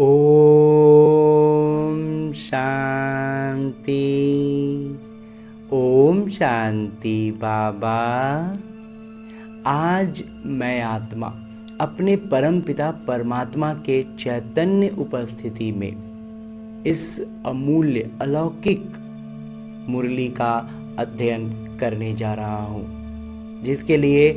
ओम शांति। ओम शांति बाबा। आज मैं आत्मा अपने परम पिता परमात्मा के चैतन्य उपस्थिति में इस अमूल्य अलौकिक मुरली का अध्ययन करने जा रहा हूँ, जिसके लिए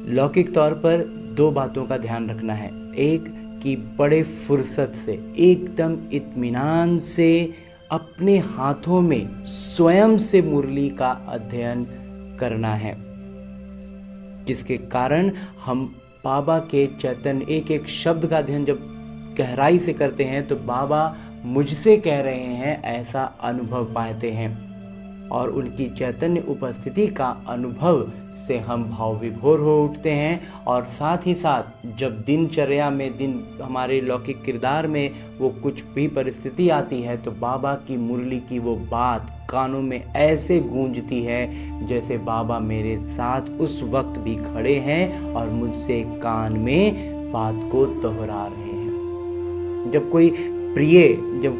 लौकिक तौर पर दो बातों का ध्यान रखना है। एक कि बड़े फुर्सत से एकदम इत्मीनान से अपने हाथों में स्वयं से मुरली का अध्ययन करना है, जिसके कारण हम बाबा के चैतन्य एक एक शब्द का अध्ययन जब गहराई से करते हैं तो बाबा मुझसे कह रहे हैं ऐसा अनुभव पाते हैं, और उनकी चैतन्य उपस्थिति का अनुभव से हम भाव विभोर हो उठते हैं। और साथ ही साथ जब दिनचर्या में हमारे लौकिक किरदार में वो कुछ भी परिस्थिति आती है तो बाबा की मुरली की वो बात कानों में ऐसे गूंजती है जैसे बाबा मेरे साथ उस वक्त भी खड़े हैं और मुझसे कान में बात को दोहरा रहे हैं। जब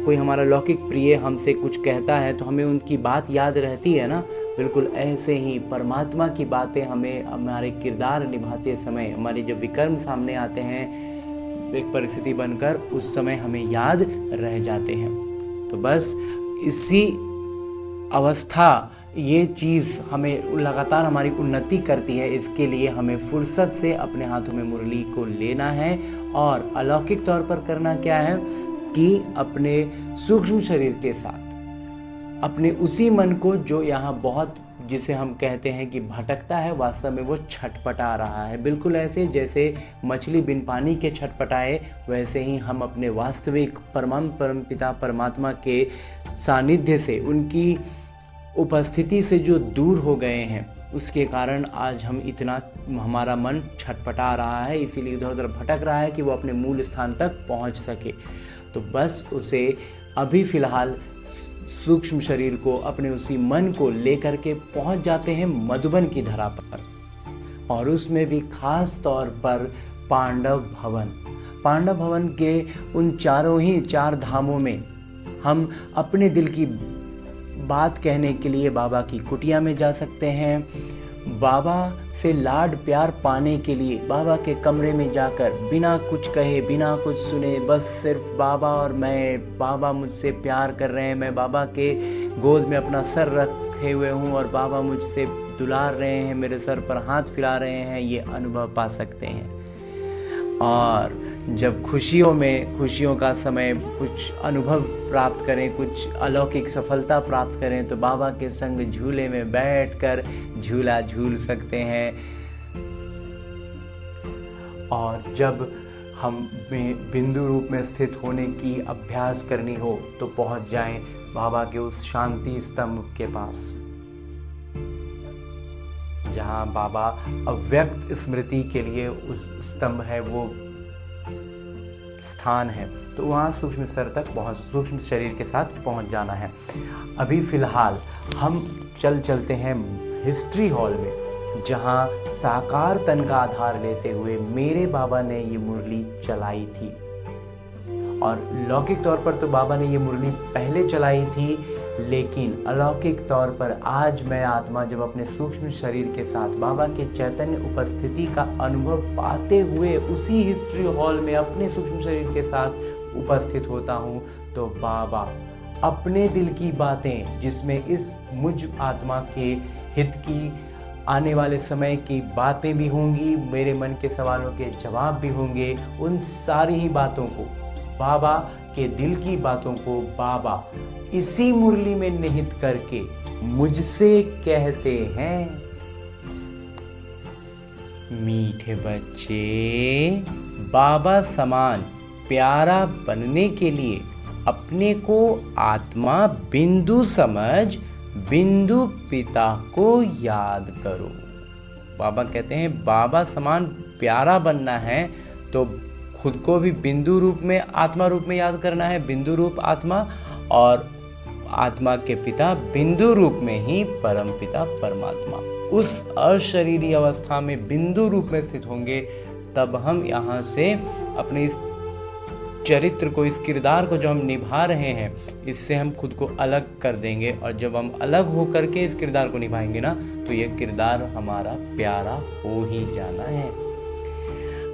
कोई हमारा लौकिक प्रिय हमसे कुछ कहता है तो हमें उनकी बात याद रहती है ना। बिल्कुल ऐसे ही परमात्मा की बातें हमें हमारे किरदार निभाते समय, हमारे जब विकर्म सामने आते हैं एक परिस्थिति बनकर, उस समय हमें याद रह जाते हैं। तो बस इसी अवस्था, ये चीज़ हमें लगातार हमारी उन्नति करती है। इसके लिए हमें फुर्सत से अपने हाथों में मुरली को लेना है। और अलौकिक तौर पर करना क्या है कि अपने सूक्ष्म शरीर के साथ अपने उसी मन को जो यहाँ बहुत, जिसे हम कहते हैं कि भटकता है, वास्तव में वो छटपटा रहा है। बिल्कुल ऐसे जैसे मछली बिन पानी के छटपटाए, वैसे ही हम अपने वास्तविक परम पिता परमात्मा के सानिध्य से, उनकी उपस्थिति से जो दूर हो गए हैं, उसके कारण आज हमारा मन छटपटा रहा है, इसीलिए इधर उधर भटक रहा है कि वो अपने मूल स्थान तक पहुंच सके। तो बस उसे अभी फ़िलहाल सूक्ष्म शरीर को, अपने उसी मन को लेकर के पहुंच जाते हैं मधुबन की धरा पर, और उसमें भी खास तौर पर पांडव भवन के उन चार धामों में हम अपने दिल की बात कहने के लिए बाबा की कुटिया में जा सकते हैं। बाबा से लाड प्यार पाने के लिए बाबा के कमरे में जाकर बिना कुछ कहे, बिना कुछ सुने, बस सिर्फ बाबा और मैं, बाबा मुझसे प्यार कर रहे हैं, मैं बाबा के गोद में अपना सर रखे हुए हूँ और बाबा मुझसे दुलार रहे हैं, मेरे सर पर हाथ फिरा रहे हैं, ये अनुभव पा सकते हैं। और जब खुशियों का समय कुछ अनुभव प्राप्त करें, कुछ अलौकिक सफलता प्राप्त करें, तो बाबा के संग झूले में बैठकर झूला झूल सकते हैं। और जब हम बिंदु रूप में स्थित होने की अभ्यास करनी हो तो पहुंच जाएं बाबा के उस शांति स्तंभ के पास, जहाँ बाबा अव्यक्त स्मृति के लिए उस स्तंभ है, वो स्थान है। तो वहाँ सूक्ष्म शरीर के साथ पहुँच जाना है। अभी फ़िलहाल हम चलते हैं हिस्ट्री हॉल में, जहाँ साकार तन का आधार लेते हुए मेरे बाबा ने ये मुरली चलाई थी। और लौकिक तौर पर तो बाबा ने ये मुरली पहले चलाई थी, लेकिन अलौकिक तौर पर आज मैं आत्मा जब अपने सूक्ष्म शरीर के साथ बाबा के चैतन्य उपस्थिति का अनुभव पाते हुए उसी हिस्ट्री हॉल में अपने सूक्ष्म शरीर के साथ उपस्थित होता हूँ, तो बाबा अपने दिल की बातें, जिसमें इस मुझ आत्मा के हित की, आने वाले समय की बातें भी होंगी, मेरे मन के सवालों के जवाब भी होंगे, उन सारी ही बातों को, बाबा के दिल की बातों को बाबा इसी मुरली में निहित करके मुझसे कहते हैं, मीठे बच्चे, बाबा समान प्यारा बनने के लिए अपने को आत्मा बिंदु समझ बिंदु पिता को याद करो। बाबा कहते हैं बाबा समान प्यारा बनना है तो खुद को भी बिंदु रूप में, आत्मा रूप में याद करना है, बिंदु रूप आत्मा, और आत्मा के पिता बिंदु रूप में ही परम पिता परमात्मा। उस अशरीरी अवस्था में बिंदु रूप में स्थित होंगे, तब हम यहाँ से अपने इस चरित्र को, इस किरदार को जो हम निभा रहे हैं, इससे हम खुद को अलग कर देंगे। और जब हम अलग हो करके इस किरदार को निभाएंगे ना, तो ये किरदार हमारा प्यारा हो ही जाना है।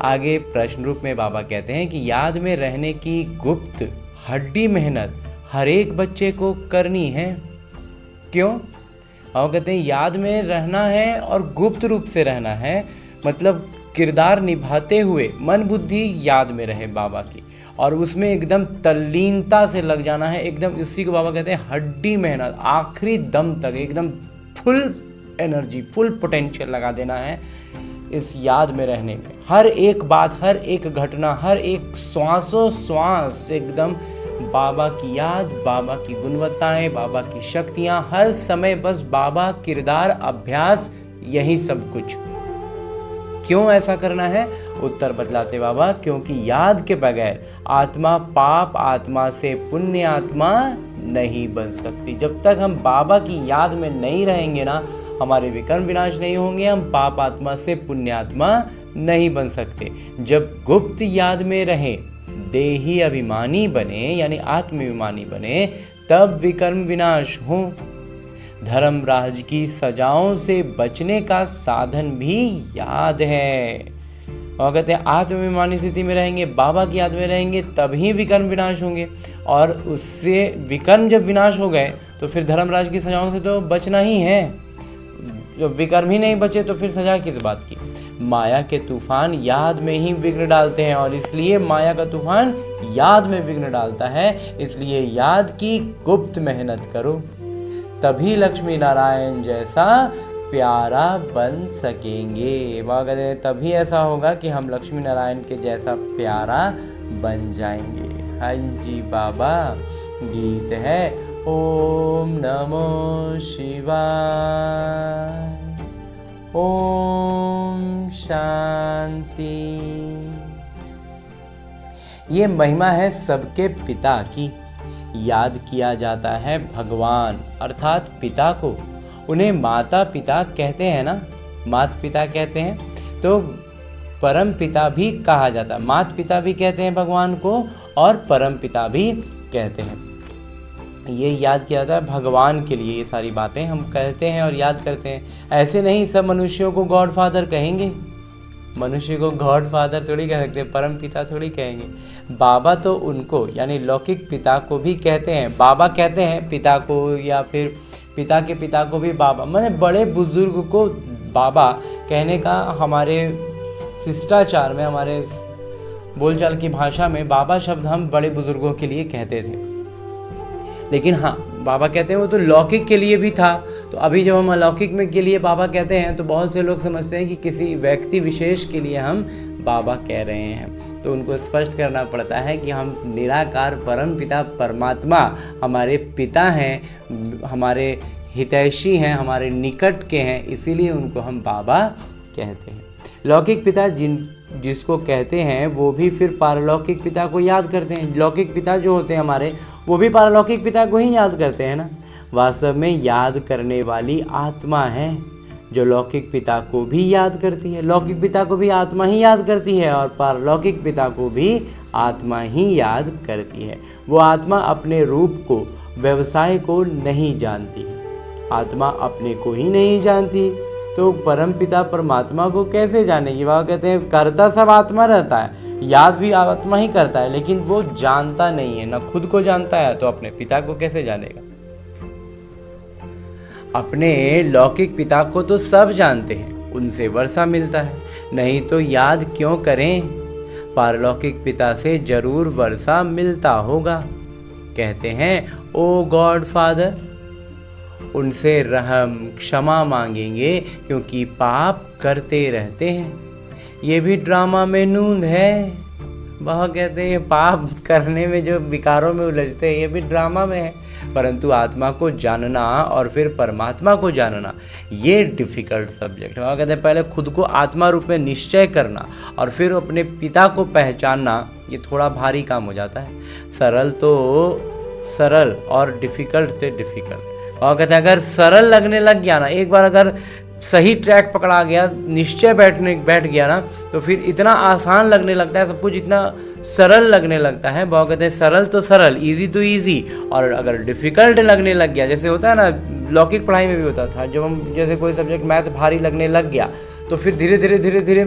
आगे प्रश्न रूप में बाबा कहते हैं कि याद में रहने की गुप्त हड्डी मेहनत हर एक बच्चे को करनी है। क्यों? और कहते हैं याद में रहना है और गुप्त रूप से रहना है, मतलब किरदार निभाते हुए मन बुद्धि याद में रहे बाबा की, और उसमें एकदम तल्लीनता से लग जाना है, एकदम इसी को बाबा कहते हैं हड्डी मेहनत, आखिरी दम तक एकदम फुल एनर्जी, फुल पोटेंशियल लगा देना है इस याद में रहने में। हर एक बात, हर एक घटना, हर एक श्वासों श्वास एकदम बाबा की याद, बाबा की गुणवत्ताएं, बाबा की शक्तियां, हर समय बस बाबा, किरदार, अभ्यास, यही सब कुछ। क्यों ऐसा करना है? उत्तर बतलाते बाबा, क्योंकि याद के बगैर आत्मा पाप आत्मा से पुण्य आत्मा नहीं बन सकती। जब तक हम बाबा की याद में नहीं रहेंगे ना, हमारे विकर्म विनाश नहीं होंगे, हम पाप आत्मा से पुण्य आत्मा नहीं बन सकते। जब गुप्त याद में रहें, देही अभिमानी बने यानी आत्माभिमानी बने, तब विकर्म विनाश हो। धर्मराज की सजाओं से बचने का साधन भी याद है। और कहते हैं आत्माभिमानी स्थिति में रहेंगे, बाबा की याद में रहेंगे, तभी विकर्म विनाश होंगे। और उससे विकर्म जब विनाश हो गए तो फिर धर्मराज की सजाओं से तो बचना ही है। जब विकर्म ही नहीं बचे तो फिर सजा किस बात की? माया के तूफान याद में ही विघ्न डालते हैं, और इसलिए माया का तूफान याद में विघ्न डालता है। इसलिए याद की गुप्त मेहनत करो, तभी लक्ष्मी नारायण जैसा प्यारा बन सकेंगे। वह कहते हैं तभी ऐसा होगा कि हम लक्ष्मी नारायण के जैसा प्यारा बन जाएंगे। हाँ जी बाबा, गीत है ओम नमो शिवाय, ओम शांति। ये महिमा है सबके पिता की। याद किया जाता है भगवान अर्थात पिता को। उन्हें माता पिता कहते हैं ना, माता पिता कहते हैं, तो परम पिता भी कहा जाता है। माता पिता भी कहते हैं भगवान को, और परम पिता भी कहते हैं। ये याद किया जाता है भगवान के लिए। ये सारी बातें हम कहते हैं और याद करते हैं। ऐसे नहीं सब मनुष्यों को गॉड फादर कहेंगे, मनुष्य को गॉड फादर थोड़ी कह सकते, परम पिता थोड़ी कहेंगे। बाबा तो उनको यानी लौकिक पिता को भी कहते हैं, बाबा कहते हैं पिता को, या फिर पिता के पिता को भी बाबा, माने बड़े बुजुर्ग को बाबा कहने का हमारे शिष्टाचार में, हमारे बोलचाल की भाषा में बाबा शब्द हम बड़े बुजुर्गों के लिए कहते थे। लेकिन हाँ, बाबा कहते हैं वो तो लौकिक के लिए भी था। तो अभी जब हम अलौकिक में के लिए बाबा कहते हैं तो बहुत से लोग समझते हैं कि किसी व्यक्ति विशेष के लिए हम बाबा कह रहे हैं। तो उनको स्पष्ट करना पड़ता है कि हम निराकार परम पिता परमात्मा हमारे पिता हैं, हमारे हितैषी हैं, हमारे निकट के हैं, इसीलिए उनको हम बाबा कहते हैं। लौकिक पिता जिसको कहते हैं वो भी फिर पारलौकिक पिता को याद करते हैं। लौकिक पिता जो होते हैं हमारे, वो भी पारलौकिक पिता को ही याद करते हैं ना। वास्तव में याद करने वाली आत्मा है जो लौकिक पिता को भी याद करती है। लौकिक पिता को भी आत्मा ही याद करती है और पारलौकिक पिता को भी आत्मा ही याद करती है। वो आत्मा अपने रूप को, व्यवसाय को नहीं जानती है। आत्मा अपने को ही नहीं जानती तो परम पिता परमात्मा को कैसे जानेगी? वह कहते हैं करता सब आत्मा रहता है, याद भी आत्मा ही करता है, लेकिन वो जानता नहीं है, ना खुद को जानता है, तो अपने पिता को कैसे जानेगा? अपने लौकिक पिता को तो सब जानते हैं, उनसे वर्षा मिलता है, नहीं तो याद क्यों करें? पारलौकिक पिता से जरूर वर्षा मिलता होगा। कहते हैं ओ गॉड फादर, उनसे रहम क्षमा मांगेंगे क्योंकि पाप करते रहते हैं। ये भी ड्रामा में नूंद है। वह कहते हैं पाप करने में जो विकारों में उलझते हैं ये भी ड्रामा में है, परंतु आत्मा को जानना और फिर परमात्मा को जानना ये डिफ़िकल्ट सब्जेक्ट है। वह कहते हैं पहले खुद को आत्मा रूप में निश्चय करना और फिर अपने पिता को पहचानना, ये थोड़ा भारी काम हो जाता है। सरल तो सरल और डिफ़िकल्ट से डिफ़िकल्ट। और कहते हैं अगर सरल लगने लग गया ना, एक बार अगर सही ट्रैक पकड़ा गया, निश्चय बैठ गया ना, तो फिर इतना आसान लगने लगता है सब कुछ, इतना सरल लगने लगता है। बाबा कहते हैं सरल तो सरल, इजी तो इजी। और अगर डिफ़िकल्ट लगने लग गया, जैसे होता है ना लौकिक पढ़ाई में भी होता था, जब हम जैसे कोई सब्जेक्ट मैथ भारी लगने लग गया तो फिर धीरे धीरे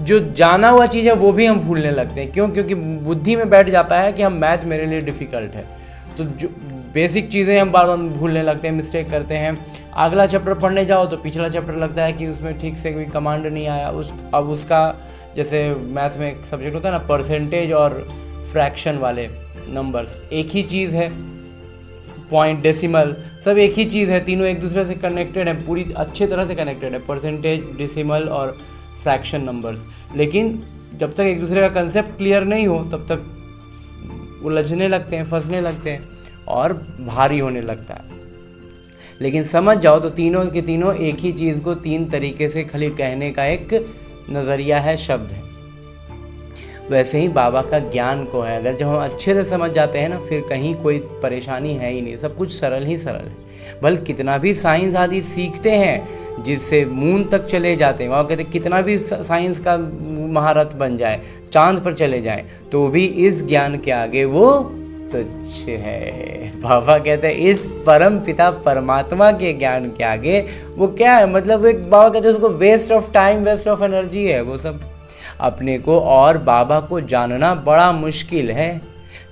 जो जाना हुआ चीज़ है वो भी हम भूलने लगते हैं। क्यों? क्योंकि बुद्धि में बैठ जाता है कि हम मैथ मेरे लिए डिफ़िकल्ट है, तो जो बेसिक चीज़ें हम बार बार भूलने लगते हैं, मिस्टेक करते हैं। अगला चैप्टर पढ़ने जाओ तो पिछला चैप्टर लगता है कि उसमें ठीक से कोई कमांड नहीं आया, अब उसका जैसे मैथ में एक सब्जेक्ट होता है ना परसेंटेज और फ्रैक्शन वाले नंबर्स, एक ही चीज़ है, पॉइंट डेसिमल सब एक ही चीज़ है, तीनों एक दूसरे से कनेक्टेड है, पूरी अच्छे तरह से कनेक्टेड है, परसेंटेज, डेसिमल और फ्रैक्शन नंबर्स। लेकिन जब तक एक दूसरे का कंसेप्ट क्लियर नहीं हो तब तक उलझने लगते हैं, फंसने लगते हैं और भारी होने लगता है। लेकिन समझ जाओ तो तीनों के तीनों एक ही चीज़ को तीन तरीके से खाली कहने का एक नज़रिया है, शब्द है। वैसे ही बाबा का ज्ञान को है, अगर जब हम अच्छे से समझ जाते हैं ना, फिर कहीं कोई परेशानी है ही नहीं, सब कुछ सरल ही सरल है। भले कितना भी साइंस आदि सीखते हैं, जिससे मून तक चले जाते हैं, वहाँ कहते हैं कितना भी साइंस का महारथ बन जाए, चांद पर चले जाएं, तो भी इस ज्ञान के आगे वो तुच्छ है। बाबा कहते हैं इस परम पिता परमात्मा के ज्ञान के आगे वो क्या है, मतलब एक बाबा कहते हैं उसको waste of time, waste of energy है वो सब। अपने को और बाबा को जानना बड़ा मुश्किल है।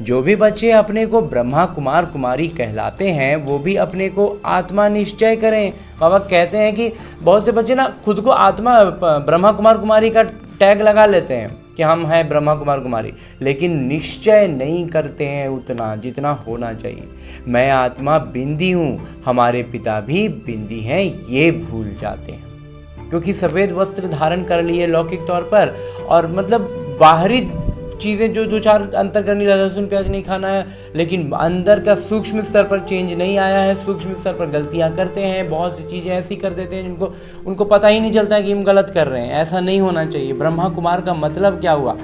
जो भी बच्चे अपने को ब्रह्मा कुमार कुमारी कहलाते हैं वो भी अपने को आत्मा निश्चय करें। बाबा कहते हैं कि बहुत से बच्चे ना खुद को आत्मा ब्रह्मा कुमार कुमारी का टैग लगा लेते हैं कि हम हैं ब्रह्मा कुमार कुमारी, लेकिन निश्चय नहीं करते हैं उतना जितना होना चाहिए। मैं आत्मा बिंदी हूँ, हमारे पिता भी बिंदी हैं, ये भूल जाते हैं। क्योंकि सफ़ेद वस्त्र धारण कर लिए लौकिक तौर पर, और मतलब बाहरी चीज़ें जो दो चार अंतर करनी, लहसुन प्याज नहीं खाना है, लेकिन अंदर का सूक्ष्म स्तर पर चेंज नहीं आया है। सूक्ष्म स्तर पर गलतियां करते हैं, बहुत सी चीज़ें ऐसी कर देते हैं जिनको उनको पता ही नहीं चलता है कि हम गलत कर रहे हैं। ऐसा नहीं होना चाहिए। ब्रह्मा कुमार का मतलब क्या हुआ?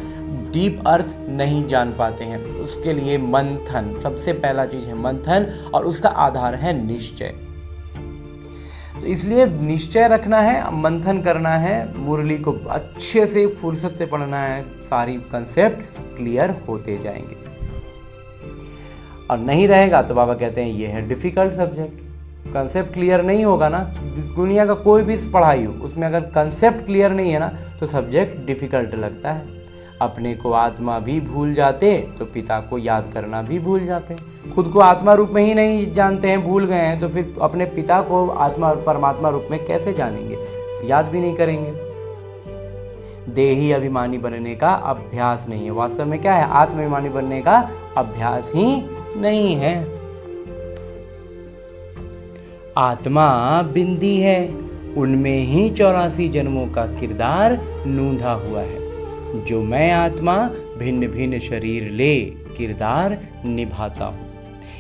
डीप अर्थ नहीं जान पाते हैं, उसके लिए मंथन, सबसे पहला चीज़ है मंथन, और उसका आधार है निश्चय। तो इसलिए निश्चय रखना है, मंथन करना है, मुरली को अच्छे से फुर्सत से पढ़ना है, सारी कंसेप्ट क्लियर होते जाएंगे। और नहीं रहेगा तो बाबा कहते हैं ये है डिफ़िकल्ट सब्जेक्ट। कंसेप्ट क्लियर नहीं होगा ना, दुनिया का कोई भी पढ़ाई हो उसमें अगर कंसेप्ट क्लियर नहीं है ना तो सब्जेक्ट डिफ़िकल्ट लगता है। अपने को आत्मा भी भूल जाते तो पिता को याद करना भी भूल जाते। खुद को आत्मा रूप में ही नहीं जानते हैं, भूल गए हैं, तो फिर अपने पिता को आत्मा परमात्मा रूप में कैसे जानेंगे, याद भी नहीं करेंगे। देही अभिमानी बनने का अभ्यास नहीं है। वास्तव में क्या है? आत्माभिमानी बनने का अभ्यास ही नहीं है। आत्मा बिंदी है, उनमें ही 84 जन्मों का किरदार नूंधा हुआ है। जो मैं आत्मा भिन्न भिन्न शरीर ले किरदार निभाता हूँ।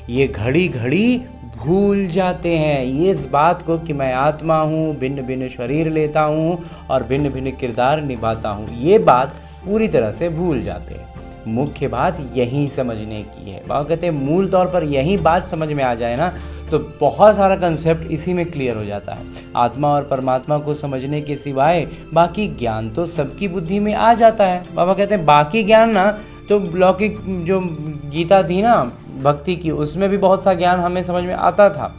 ये घड़ी घड़ी भूल जाते हैं ये इस बात को कि मैं आत्मा हूँ, भिन्न भिन्न शरीर लेता हूँ और भिन्न भिन्न किरदार निभाता हूँ। ये बात पूरी तरह से भूल जाते हैं। मुख्य बात यही समझने की है। बाबा कहते हैं मूल तौर पर यही बात समझ में आ जाए ना तो बहुत सारा कंसेप्ट इसी में क्लियर हो जाता है। आत्मा और परमात्मा को समझने के सिवाय बाकी ज्ञान तो सबकी बुद्धि में आ जाता है। बाबा कहते हैं बाकी ज्ञान ना तो लौकिक जो गीता थी ना भक्ति की, उसमें भी बहुत सा ज्ञान हमें समझ में आता था,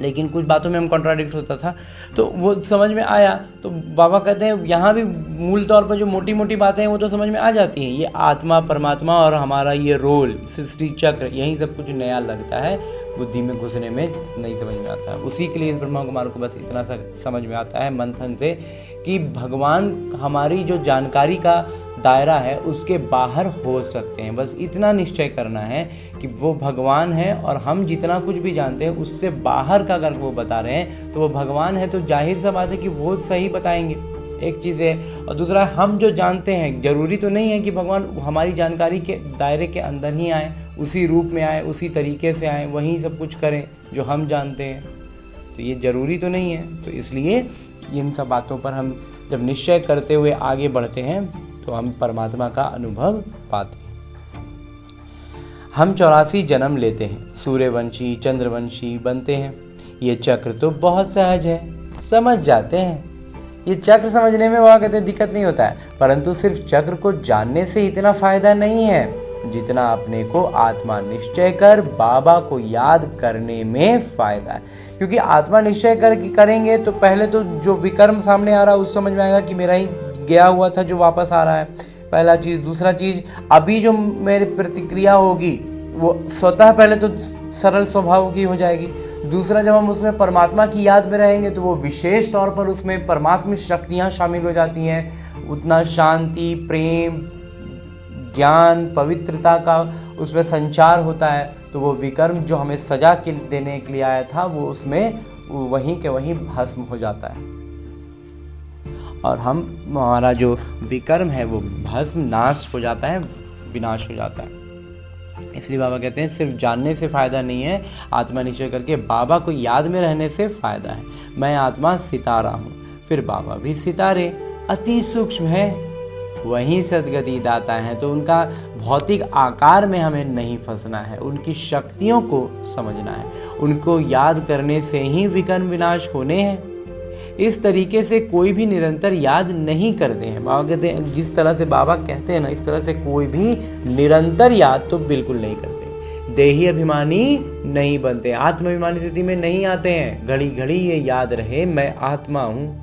लेकिन कुछ बातों में हम कॉन्ट्राडिक्ट होता था तो वो समझ में आया। तो बाबा कहते हैं यहाँ भी मूल तौर पर जो मोटी मोटी बातें हैं वो तो समझ में आ जाती हैं। ये आत्मा परमात्मा और हमारा ये रोल सृष्टि चक्र, यही सब कुछ नया लगता है, बुद्धि में घुसने में नहीं समझ में आता है। उसी के लिए इस ब्रह्मा कुमार को बस इतना सा समझ में आता है मंथन से कि भगवान हमारी जो जानकारी का दायरा है उसके बाहर हो सकते हैं। बस इतना निश्चय करना है कि वो भगवान है और हम जितना कुछ भी जानते हैं उससे बाहर का अगर वो बता रहे हैं तो वो भगवान है, तो जाहिर सा बात है कि वो सही बताएंगे। एक चीज़ है। और दूसरा, हम जो जानते हैं जरूरी तो नहीं है कि भगवान हमारी जानकारी के दायरे के अंदर ही आए, उसी रूप में आए, उसी तरीके से आए, वहीं सब कुछ करें जो हम जानते हैं, तो ये ज़रूरी तो नहीं है। तो इसलिए इन सब बातों पर हम जब निश्चय करते हुए आगे बढ़ते हैं तो हम परमात्मा का अनुभव पाते हैं। हम 84 जन्म लेते हैं, सूर्यवंशी चंद्रवंशी बनते हैं। ये चक्र तो बहुत सहज है। समझ जाते हैं। ये चक्र समझने में वहाँ कहते दिक्कत नहीं होता है, परंतु सिर्फ चक्र को जानने से इतना फायदा नहीं है जितना अपने को आत्मा निश्चय कर बाबा को याद करने में फायदा है। क्योंकि आत्मा निश्चय करेंगे तो पहले तो जो विकर्म सामने आ रहा है उस समझ में आएगा कि मेरा ही गया हुआ था जो वापस आ रहा है, पहला चीज़। दूसरा चीज़, अभी जो मेरी प्रतिक्रिया होगी वो स्वतः पहले तो सरल स्वभाव की हो जाएगी। दूसरा, जब हम उसमें परमात्मा की याद में रहेंगे तो वो विशेष तौर पर उसमें परमात्मा शक्तियाँ शामिल हो जाती हैं। उतना शांति, प्रेम, ज्ञान, पवित्रता का उसमें संचार होता है। तो वो विकर्म जो हमें सजा के देने के लिए आया था वो उसमें वहीं के वहीं भस्म हो जाता है, और हमारा जो विकर्म है वो भस्म नाश हो जाता है, विनाश हो जाता है। इसलिए बाबा कहते हैं सिर्फ जानने से फ़ायदा नहीं है, आत्मा निश्चय करके बाबा को याद में रहने से फ़ायदा है। मैं आत्मा सितारा हूँ, फिर बाबा भी सितारे अति सूक्ष्म है, वहीं सद्गति दाता है। तो उनका भौतिक आकार में हमें नहीं फंसना है, उनकी शक्तियों को समझना है। उनको याद करने से ही विकर्म विनाश होने हैं। इस तरीके से कोई भी निरंतर याद नहीं करते हैं। बाबा कहते हैं जिस तरह से बाबा कहते हैं ना, इस तरह से कोई भी निरंतर याद तो बिल्कुल नहीं करते। देही अभिमानी नहीं बनते, आत्माभिमानी स्थिति में नहीं आते हैं। घड़ी घड़ी ये याद रहे मैं आत्मा हूँ।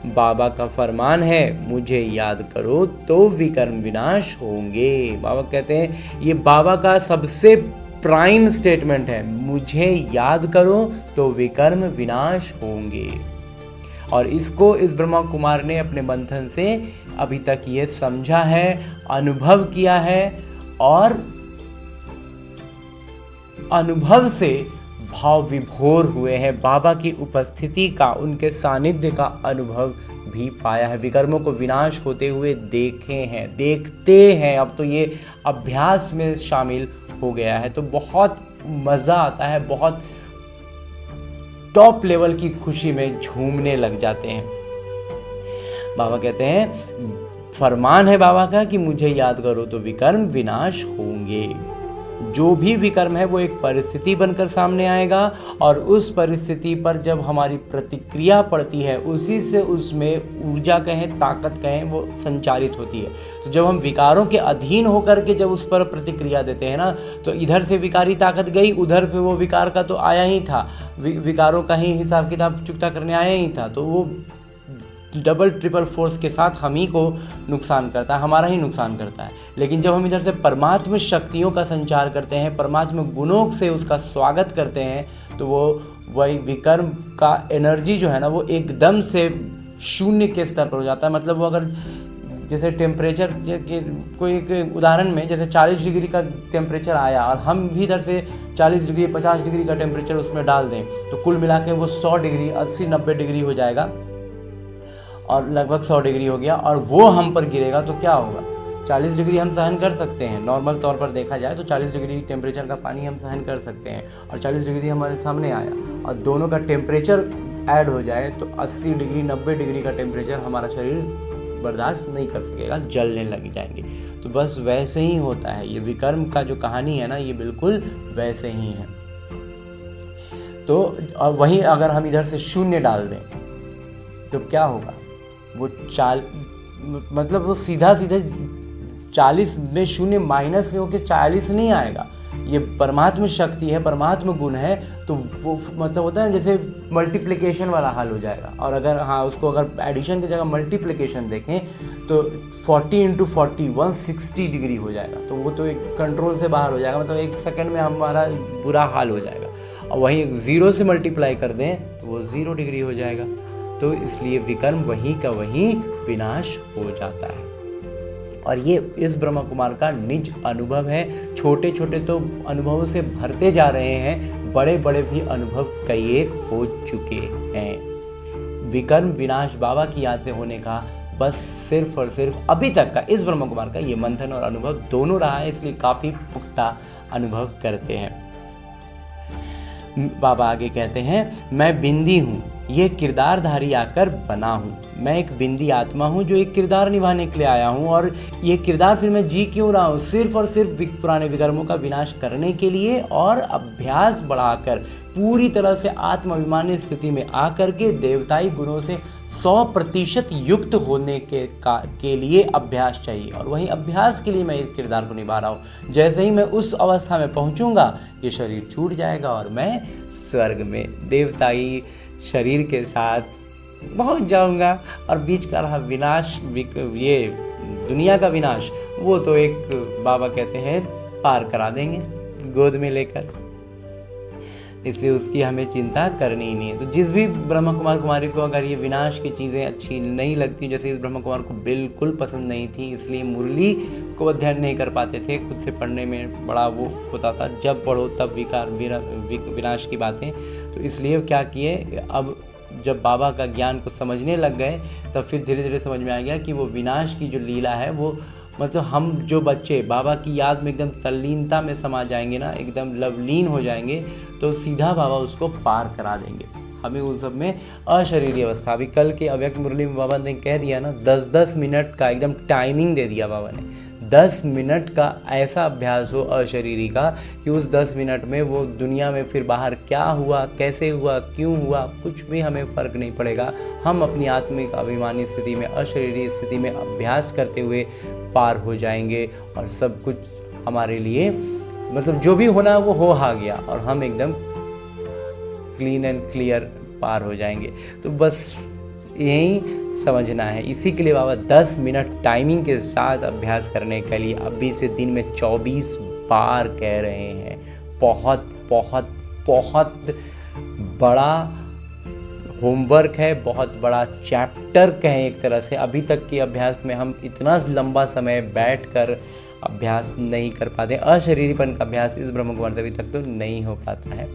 बाबा का फरमान है मुझे याद करो तो विकर्म विनाश होंगे। बाबा कहते हैं ये बाबा का सबसे प्राइम स्टेटमेंट है, मुझे याद करो तो विकर्म विनाश होंगे। और इसको इस ब्रह्मा कुमार ने अपने मंथन से अभी तक ये समझा है, अनुभव किया है, और अनुभव से भाव विभोर हुए हैं। बाबा की उपस्थिति का, उनके सानिध्य का अनुभव भी पाया है। विकर्मों को विनाश होते हुए देखे हैं, देखते हैं। अब तो ये अभ्यास में शामिल हो गया है, तो बहुत मज़ा आता है, बहुत टॉप लेवल की खुशी में झूमने लग जाते हैं। बाबा कहते हैं फरमान है बाबा का कि मुझे याद करो तो विकर्म विनाश होंगे। जो भी विकर्म है वो एक परिस्थिति बनकर सामने आएगा, और उस परिस्थिति पर जब हमारी प्रतिक्रिया पड़ती है उसी से उसमें ऊर्जा कहें, ताकत कहें, वो संचारित होती है। तो जब हम विकारों के अधीन होकर के जब उस पर प्रतिक्रिया देते हैं ना, तो इधर से विकारी ताकत गई, उधर पे वो विकार का तो आया ही था, विकारों का ही हिसाब किताब चुकता करने आया ही था। तो वो डबल ट्रिपल फोर्स के साथ हम ही को नुकसान करता है, हमारा ही नुकसान करता है। लेकिन जब हम इधर से परमात्मा शक्तियों का संचार करते हैं, परमात्मा गुणों से उसका स्वागत करते हैं, तो वो वही विकर्म का एनर्जी जो है ना वो एकदम से शून्य के स्तर पर हो जाता है। मतलब वो अगर जैसे टेम्परेचर कोई एक उदाहरण में जैसे 40 डिग्री का टेम्परेचर आया और हम भी इधर से 40 डिग्री 50 डिग्री का टेम्परेचर उसमें डाल दें, तो कुल मिला के वो 100 डिग्री 80-90 डिग्री हो जाएगा, और लगभग 100 डिग्री हो गया, और वो हम पर गिरेगा तो क्या होगा। 40 डिग्री हम सहन कर सकते हैं, नॉर्मल तौर पर देखा जाए तो 40 डिग्री टेम्परेचर का पानी हम सहन कर सकते हैं, और 40 डिग्री हमारे सामने आया और दोनों का टेम्परेचर ऐड हो जाए तो 80 डिग्री 90 डिग्री का टेम्परेचर हमारा शरीर बर्दाश्त नहीं कर सकेगा, जलने लग जाएंगे। तो बस वैसे ही होता है, ये विकर्म का जो कहानी है ना, ये बिल्कुल वैसे ही है। तो वहीं अगर हम इधर से शून्य डाल दें तो क्या होगा, वो मतलब वो सीधा 40 में शून्य माइनस से होकर 40 नहीं आएगा। ये परमात्मा शक्ति है, परमात्मा गुण है, तो वो मतलब होता है जैसे मल्टीप्लिकेशन वाला हाल हो जाएगा। और अगर उसको अगर एडिशन की जगह मल्टीप्लिकेशन देखें तो 40 × 40 160 डिग्री हो जाएगा। तो वो तो एक कंट्रोल से बाहर हो जाएगा, मतलब एक सेकंड में हमारा बुरा हाल हो जाएगा। और वहीं 0 से मल्टीप्लाई कर दें तो वो 0 डिग्री हो जाएगा। तो इसलिए विकर्म वहीं का वहीं विनाश हो जाता है। और ये इस ब्रह्मा कुमार का निज अनुभव है। छोटे छोटे तो अनुभवों से भरते जा रहे हैं, बड़े बड़े भी अनुभव कई एक हो चुके हैं। विकर्म विनाश बाबा की याद से होने का बस सिर्फ और सिर्फ अभी तक का इस ब्रह्मा कुमार का ये मंथन और अनुभव दोनों रहा है, इसलिए काफ़ी पुख्ता अनुभव करते हैं। बाबा आगे कहते हैं, मैं बिंदी हूँ ये किरदारधारी आकर बना हूँ। मैं एक बिंदी आत्मा हूँ जो एक किरदार निभाने के लिए आया हूँ, और ये किरदार फिर मैं जी क्यों रहा हूँ? सिर्फ और सिर्फ पुराने विकर्मों का विनाश करने के लिए, और अभ्यास बढ़ाकर पूरी तरह से आत्माभिमानी स्थिति में आकर के देवताई गुणों से 100% युक्त होने के लिए अभ्यास चाहिए। और वही अभ्यास के लिए मैं इस किरदार को निभा रहा हूँ। जैसे ही मैं उस अवस्था में पहुँचूँगा, ये शरीर छूट जाएगा और मैं स्वर्ग में देवताई शरीर के साथ पहुँच जाऊँगा। और बीच का रहा विनाश, ये दुनिया का विनाश, वो तो एक बाबा कहते हैं पार करा देंगे गोद में लेकर, इसलिए उसकी हमें चिंता करनी ही नहीं है। तो जिस भी ब्रह्म कुमार कुमारी को अगर ये विनाश की चीज़ें अच्छी नहीं लगती, जैसे इस ब्रह्म कुमार को बिल्कुल पसंद नहीं थी, इसलिए मुरली को अध्ययन नहीं कर पाते थे, खुद से पढ़ने में बड़ा वो होता था, जब पढ़ो तब विनाश की बातें। तो इसलिए क्या किए, अब जब बाबा का ज्ञान को समझने लग गए, तब फिर धीरे धीरे समझ में आ गया कि वो विनाश की जो लीला है, वो मतलब हम जो बच्चे बाबा की याद में एकदम तल्लीनता में समा जाएंगे ना, एकदम लवलीन हो जाएंगे, तो सीधा बाबा उसको पार करा देंगे। हमें उस सब में अशरीरी अवस्था, अभी कल के अव्यक्त मुरली में बाबा ने कह दिया ना, 10-10 मिनट का एकदम टाइमिंग दे दिया बाबा ने। 10 मिनट का ऐसा अभ्यास हो अशरीरी का कि उस 10 मिनट में वो दुनिया में फिर बाहर क्या हुआ, कैसे हुआ, क्यों हुआ, कुछ भी हमें फ़र्क नहीं पड़ेगा। हम अपनी आत्मिक अभिमानी स्थिति में, अशरीरी स्थिति में अभ्यास करते हुए पार हो जाएंगे, और सब कुछ हमारे लिए मतलब जो भी होना वो हो गया, और हम एकदम क्लीन एंड क्लियर पार हो जाएंगे। तो बस यही समझना है। इसी के लिए बाबा 10 मिनट टाइमिंग के साथ अभ्यास करने के लिए अभी से दिन में 24 बार कह रहे हैं। बहुत बहुत बहुत बड़ा होमवर्क है, बहुत बड़ा चैप्टर कहें एक तरह से। अभी तक के अभ्यास में हम इतना लंबा समय बैठकर अभ्यास नहीं कर पाते, अशरीरीपन का अभ्यास इस ब्रह्म कुमार अभी तक तो नहीं हो पाता है।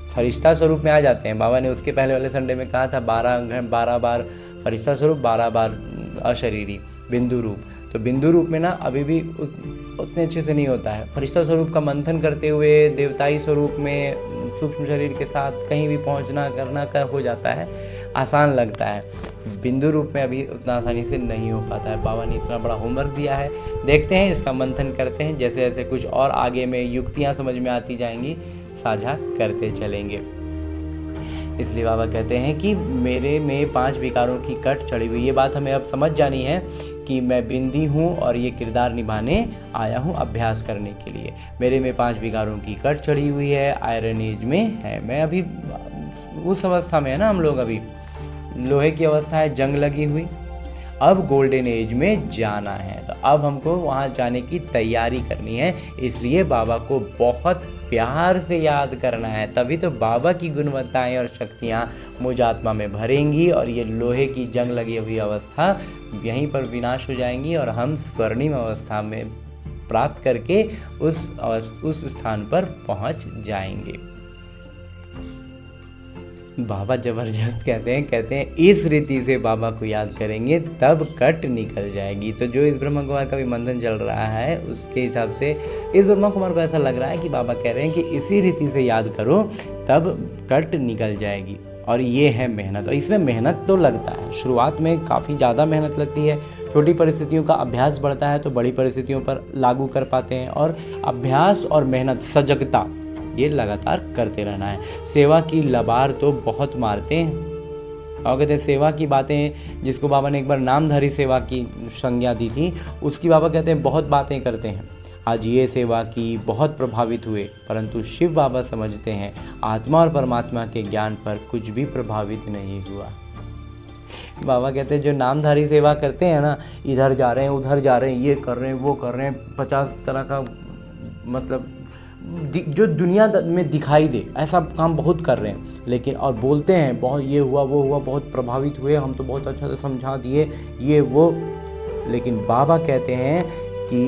फरिश्ता स्वरूप में आ जाते हैं। बाबा ने उसके पहले वाले संडे में कहा था 12 बार फरिश्ता स्वरूप, 12 बार अशरीरी बिंदु रूप। तो बिंदु रूप में ना अभी भी उतने अच्छे से नहीं होता है। फरिश्ता स्वरूप का मंथन करते हुए देवताई स्वरूप में सूक्ष्म शरीर के साथ कहीं भी पहुंचना करना हो जाता है, आसान लगता है। बिंदु रूप में अभी उतना आसानी से नहीं हो पाता है। बाबा ने इतना बड़ा होमवर्क दिया है, देखते हैं, इसका मंथन करते हैं। जैसे जैसे कुछ और आगे में युक्तियाँ समझ में आती जाएंगी, साझा करते चलेंगे। इसलिए बाबा कहते हैं कि मेरे में 5 विकारों की कट चढ़ी हुई। ये बात हमें अब समझ जानी है कि मैं बिंदी हूँ और ये किरदार निभाने आया हूँ अभ्यास करने के लिए। मेरे में 5 विकारों की कट चढ़ी हुई है, आयरन एज में है। मैं अभी उस अवस्था में है ना, हम लोग अभी लोहे की अवस्था है, जंग लगी हुई। अब गोल्डन एज में जाना है, तो अब हमको वहाँ जाने की तैयारी करनी है। इसलिए बाबा को बहुत प्यार से याद करना है, तभी तो बाबा की गुणवत्ताएं और शक्तियाँ मुझ आत्मा में भरेंगी, और ये लोहे की जंग लगी हुई अवस्था यहीं पर विनाश हो जाएंगी, और हम स्वर्णिम अवस्था में प्राप्त करके उस स्थान पर पहुँच जाएंगे। बाबा जबरदस्त कहते हैं इस रीति से बाबा को याद करेंगे तब कट निकल जाएगी। तो जो इस ब्रह्मा कुमार का भी मंथन चल रहा है, उसके हिसाब से इस ब्रह्मा कुमार को ऐसा लग रहा है कि बाबा कह रहे हैं कि इसी रीति से याद करो तब कट निकल जाएगी। और ये है मेहनत, और इसमें मेहनत तो लगता है। शुरुआत में काफ़ी ज़्यादा मेहनत लगती है। छोटी परिस्थितियों का अभ्यास बढ़ता है तो बड़ी परिस्थितियों पर लागू कर पाते हैं। और अभ्यास और मेहनत, सजगता, ये लगातार करते रहना है। सेवा की लबार तो बहुत मारते हैं, और कहते हैं सेवा की बातें, जिसको बाबा ने एक बार नामधारी सेवा की संज्ञा दी थी, उसकी बाबा कहते हैं बहुत बातें करते हैं। आज ये सेवा की, बहुत प्रभावित हुए, परंतु शिव बाबा समझते हैं आत्मा और परमात्मा के ज्ञान पर कुछ भी प्रभावित नहीं हुआ। बाबा कहते हैं जो नामधारी सेवा करते हैं ना, इधर जा रहे हैं, उधर जा रहे हैं, ये कर रहे हैं, वो कर रहे हैं, 50 तरह का मतलब जो दुनिया में दिखाई दे ऐसा काम बहुत कर रहे हैं, लेकिन और बोलते हैं बहुत ये हुआ वो हुआ, बहुत प्रभावित हुए, हम तो बहुत अच्छा से समझा दिए ये वो। लेकिन बाबा कहते हैं कि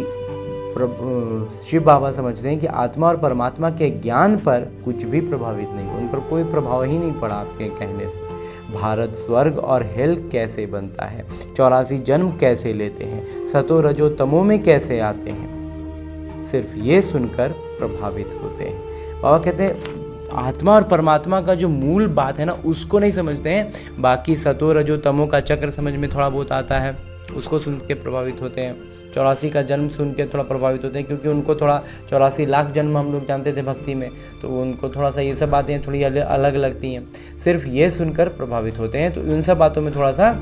शिव बाबा समझते हैं कि आत्मा और परमात्मा के ज्ञान पर कुछ भी प्रभावित नहीं, उन पर कोई प्रभाव ही नहीं पड़ा आपके कहने से। भारत स्वर्ग और हेल कैसे बनता है, 84 जन्म कैसे लेते हैं, सतो रजो तमो में कैसे आते हैं, सिर्फ ये सुनकर प्रभावित होते हैं। बाबा कहते हैं आत्मा और परमात्मा का जो मूल बात है ना, उसको नहीं समझते हैं। बाकी सतो रजो तमो का चक्र समझ में थोड़ा बहुत आता है, उसको सुन के प्रभावित होते हैं। 84 का जन्म सुन के थोड़ा प्रभावित होते हैं, क्योंकि उनको थोड़ा 84 लाख जन्म हम लोग जानते थे भक्ति में, तो उनको थोड़ा सा ये सब बातें थोड़ी अलग लगती हैं, सिर्फ ये सुनकर प्रभावित होते हैं। तो इन सब बातों में थोड़ा सा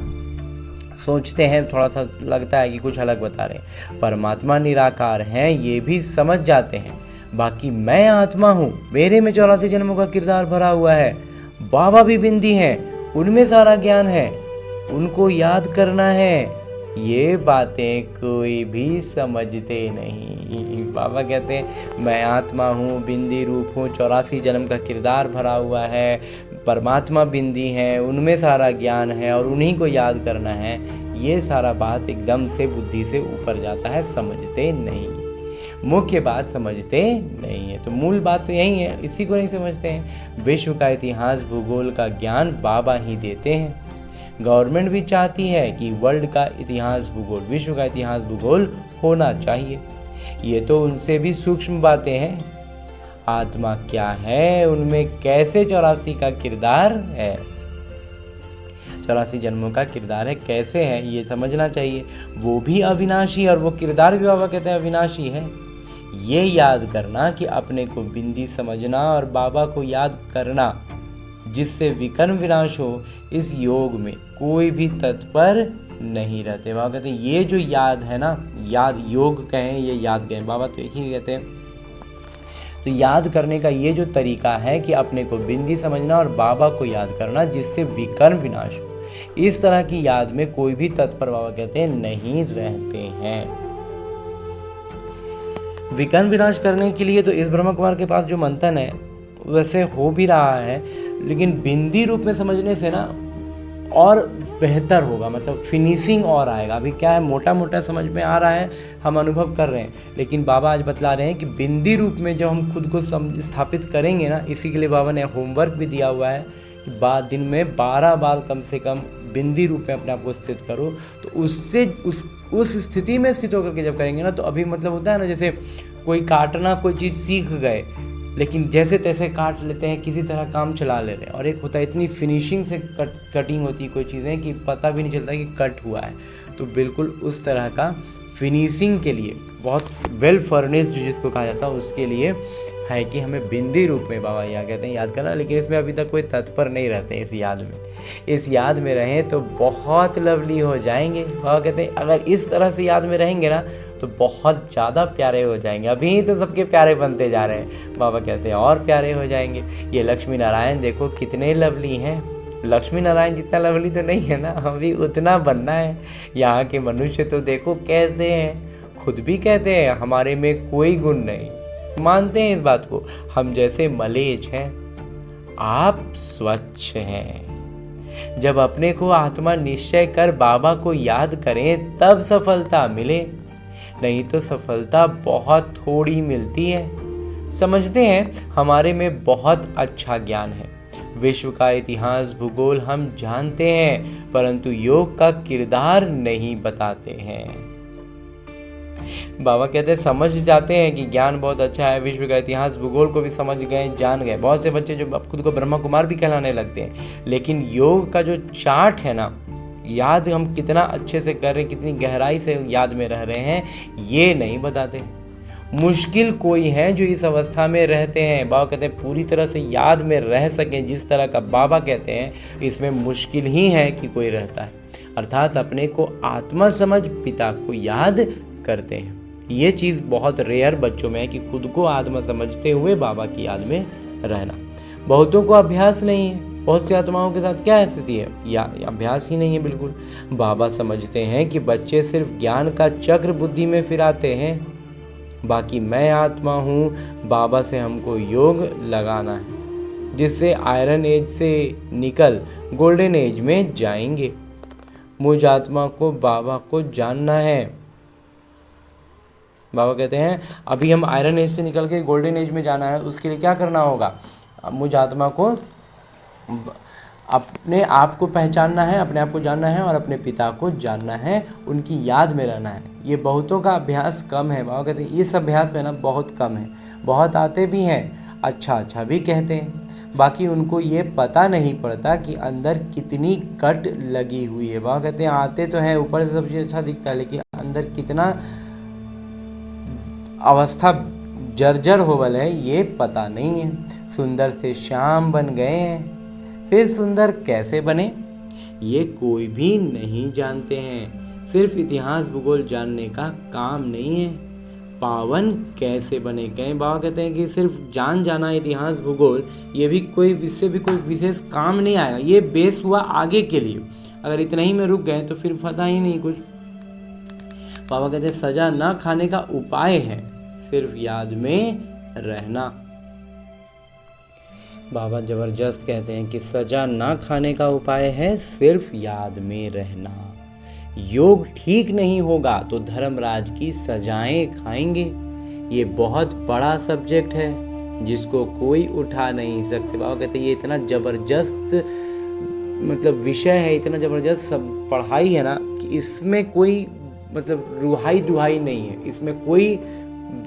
सोचते हैं, थोड़ा सा लगता है कि कुछ अलग बता रहे हैं। परमात्मा निराकार हैं ये भी समझ जाते हैं। बाकी मैं आत्मा हूँ, मेरे में 84 जन्मों का किरदार भरा हुआ है। बाबा भी बिंदी हैं, उनमें सारा ज्ञान है, उनको याद करना है। ये बातें कोई भी समझते नहीं। बाबा कहते हैं मैं आत्मा हूँ, बिंदी रूप हूँ, 84 जन्म का किरदार भरा हुआ है, परमात्मा बिंदी हैं, उनमें सारा ज्ञान है और उन्हीं को याद करना है। ये सारा बात एकदम से बुद्धि से ऊपर जाता है, समझते नहीं, मुख्य बात समझते नहीं है। तो मूल बात तो यही है, इसी को नहीं समझते हैं। विश्व का इतिहास भूगोल का ज्ञान बाबा ही देते हैं। गवर्नमेंट भी चाहती है कि वर्ल्ड का इतिहास भूगोल, विश्व का इतिहास भूगोल होना चाहिए। ये तो उनसे भी सूक्ष्म बातें हैं। आत्मा क्या है, उनमें कैसे 84 का किरदार है, 84 जन्मों का किरदार है, कैसे है, ये समझना चाहिए। वो भी अविनाशी और वो किरदार भी बाबा कहते हैं अविनाशी है। ये याद करना कि अपने को बिंदी समझना और बाबा को याद करना, जिससे विकर्म विनाश हो, इस योग में कोई भी तत्पर नहीं रहते। बाबा कहते हैं ये जो याद है ना, याद योग कहें, ये याद कहें, बाबा तो एक ही कहते हैं। तो याद करने का ये जो तरीका है कि अपने को बिंदी समझना और बाबा को याद करना, जिससे विकर्म विनाश हो, इस तरह की याद में कोई भी तत्पर, बाबा कहते हैं, नहीं रहते हैं। विकर्म विनाश करने के लिए तो इस ब्रह्मा कुमार के पास जो मंथन है वैसे हो भी रहा है, लेकिन बिंदी रूप में समझने से ना और बेहतर होगा, मतलब फिनिशिंग और आएगा। अभी क्या है, मोटा मोटा समझ में आ रहा है, हम अनुभव कर रहे हैं, लेकिन बाबा आज बतला रहे हैं कि बिंदी रूप में जब हम खुद को स्थापित करेंगे ना, इसी के लिए बाबा ने होमवर्क भी दिया हुआ है कि दिन में 12 बार कम से कम बिंदी रूप में अपने आप को स्थित करो। तो उससे उस स्थिति में स्थित होकर के जब करेंगे ना, तो अभी मतलब होता है ना, जैसे कोई काटना, कोई चीज़ सीख गए लेकिन जैसे तैसे काट लेते हैं, किसी तरह काम चला ले रहे हैं, और एक होता है इतनी फिनिशिंग से कटिंग होती है कोई चीज़ें कि पता भी नहीं चलता कि कट हुआ है। तो बिल्कुल उस तरह का फिनिशिंग के लिए बहुत वेल फर्निश्ड जिसको कहा जाता है, उसके लिए है कि हमें बिंदी रूप में बाबा यहाँ कहते हैं याद करना। लेकिन इसमें अभी तक कोई तत्पर नहीं रहते इस याद में। इस याद में रहें तो बहुत लवली हो जाएंगे। बाबा कहते हैं अगर इस तरह से याद में रहेंगे ना तो बहुत ज़्यादा प्यारे हो जाएंगे। अभी तो सबके प्यारे बनते जा रहे हैं, बाबा कहते हैं और प्यारे हो जाएंगे। ये लक्ष्मी नारायण देखो कितने लवली हैं। लक्ष्मी नारायण जितना लवली तो नहीं है ना, अभी उतना बनना है। यहाँ के मनुष्य तो देखो कैसे हैं, खुद भी कहते हैं हमारे में कोई गुण नहीं, मानते हैं इस बात को। हम जैसे मलेच्छ हैं, आप स्वच्छ हैं। जब अपने को आत्मा निश्चय कर बाबा को याद करें तब सफलता मिले, नहीं तो सफलता बहुत थोड़ी मिलती है। समझते हैं हमारे में बहुत अच्छा ज्ञान है, विश्व का इतिहास भूगोल हम जानते हैं, परंतु योग का किरदार नहीं बताते हैं। बाबा कहते हैं समझ जाते हैं कि ज्ञान बहुत अच्छा है, विश्व का इतिहास भूगोल को भी समझ गए, जान गए। बहुत से बच्चे जो खुद को ब्रह्मा कुमार भी कहलाने लगते हैं, लेकिन योग का जो चार्ट है ना, याद हम कितना अच्छे से कर रहे हैं, कितनी गहराई से याद में रह रहे हैं, ये नहीं बताते। मुश्किल कोई है जो इस अवस्था में रहते हैं। बाबा कहते हैं पूरी तरह से याद में रह सकें जिस तरह का बाबा कहते हैं, इसमें मुश्किल ही है कि कोई रहता है। अर्थात अपने को आत्मा समझ पिता को याद करते हैं। ये चीज़ बहुत रेयर बच्चों में है कि खुद को आत्मा समझते हुए बाबा की याद में रहना। बहुतों को अभ्यास नहीं है। बहुत सी आत्माओं के साथ क्या स्थिति है, या अभ्यास ही नहीं है बिल्कुल। बाबा समझते हैं कि बच्चे सिर्फ ज्ञान का चक्र बुद्धि में फिराते हैं, बाकी मैं आत्मा हूँ, बाबा से हमको योग लगाना है, जिससे आयरन एज से निकल गोल्डन एज में जाएंगे। मुझ आत्मा को बाबा को जानना है। बाबा कहते हैं अभी हम आयरन एज से निकल के गोल्डन एज में जाना है, उसके लिए क्या करना होगा, मुझ आत्मा को अपने आप को पहचानना है, अपने आप को जानना है और अपने पिता को जानना है, उनकी याद में रहना है। ये बहुतों का अभ्यास कम है। बाबा कहते हैं इस अभ्यास में ना बहुत कम है। बहुत आते भी हैं, अच्छा अच्छा भी कहते हैं। बाकी उनको ये पता नहीं पड़ता कि अंदर कितनी कट लगी हुई है। बाबा कहते हैं आते तो हैं, ऊपर से सब चीज़ अच्छा दिखता है, लेकिन अंदर कितना अवस्था जर्जर होवल है ये पता नहीं है। सुंदर से श्याम बन गए हैं, फिर सुंदर कैसे बने ये कोई भी नहीं जानते हैं। सिर्फ इतिहास भूगोल जानने का काम नहीं है। पावन कैसे बने गए, बाबा कहते हैं कि सिर्फ जान जाना इतिहास भूगोल ये भी कोई, इससे भी कोई विशेष काम नहीं आएगा। ये बेस हुआ आगे के लिए, अगर इतना ही में रुक गए तो फिर पता ही नहीं कुछ। बाबा कहते हैं सजा ना खाने का उपाय है सिर्फ याद में रहना। बाबा जबरदस्त कहते हैं कि सजा ना खाने का उपाय है सिर्फ याद में रहना। योग ठीक नहीं होगा तो धर्मराज की सजाएं खाएंगे। ये बहुत बड़ा सब्जेक्ट है जिसको कोई उठा नहीं सकते। बाबा कहते हैं ये इतना ज़बरदस्त मतलब विषय है, इतना ज़बरदस्त सब पढ़ाई है ना कि इसमें कोई मतलब रुहाई दुहाई नहीं है, इसमें कोई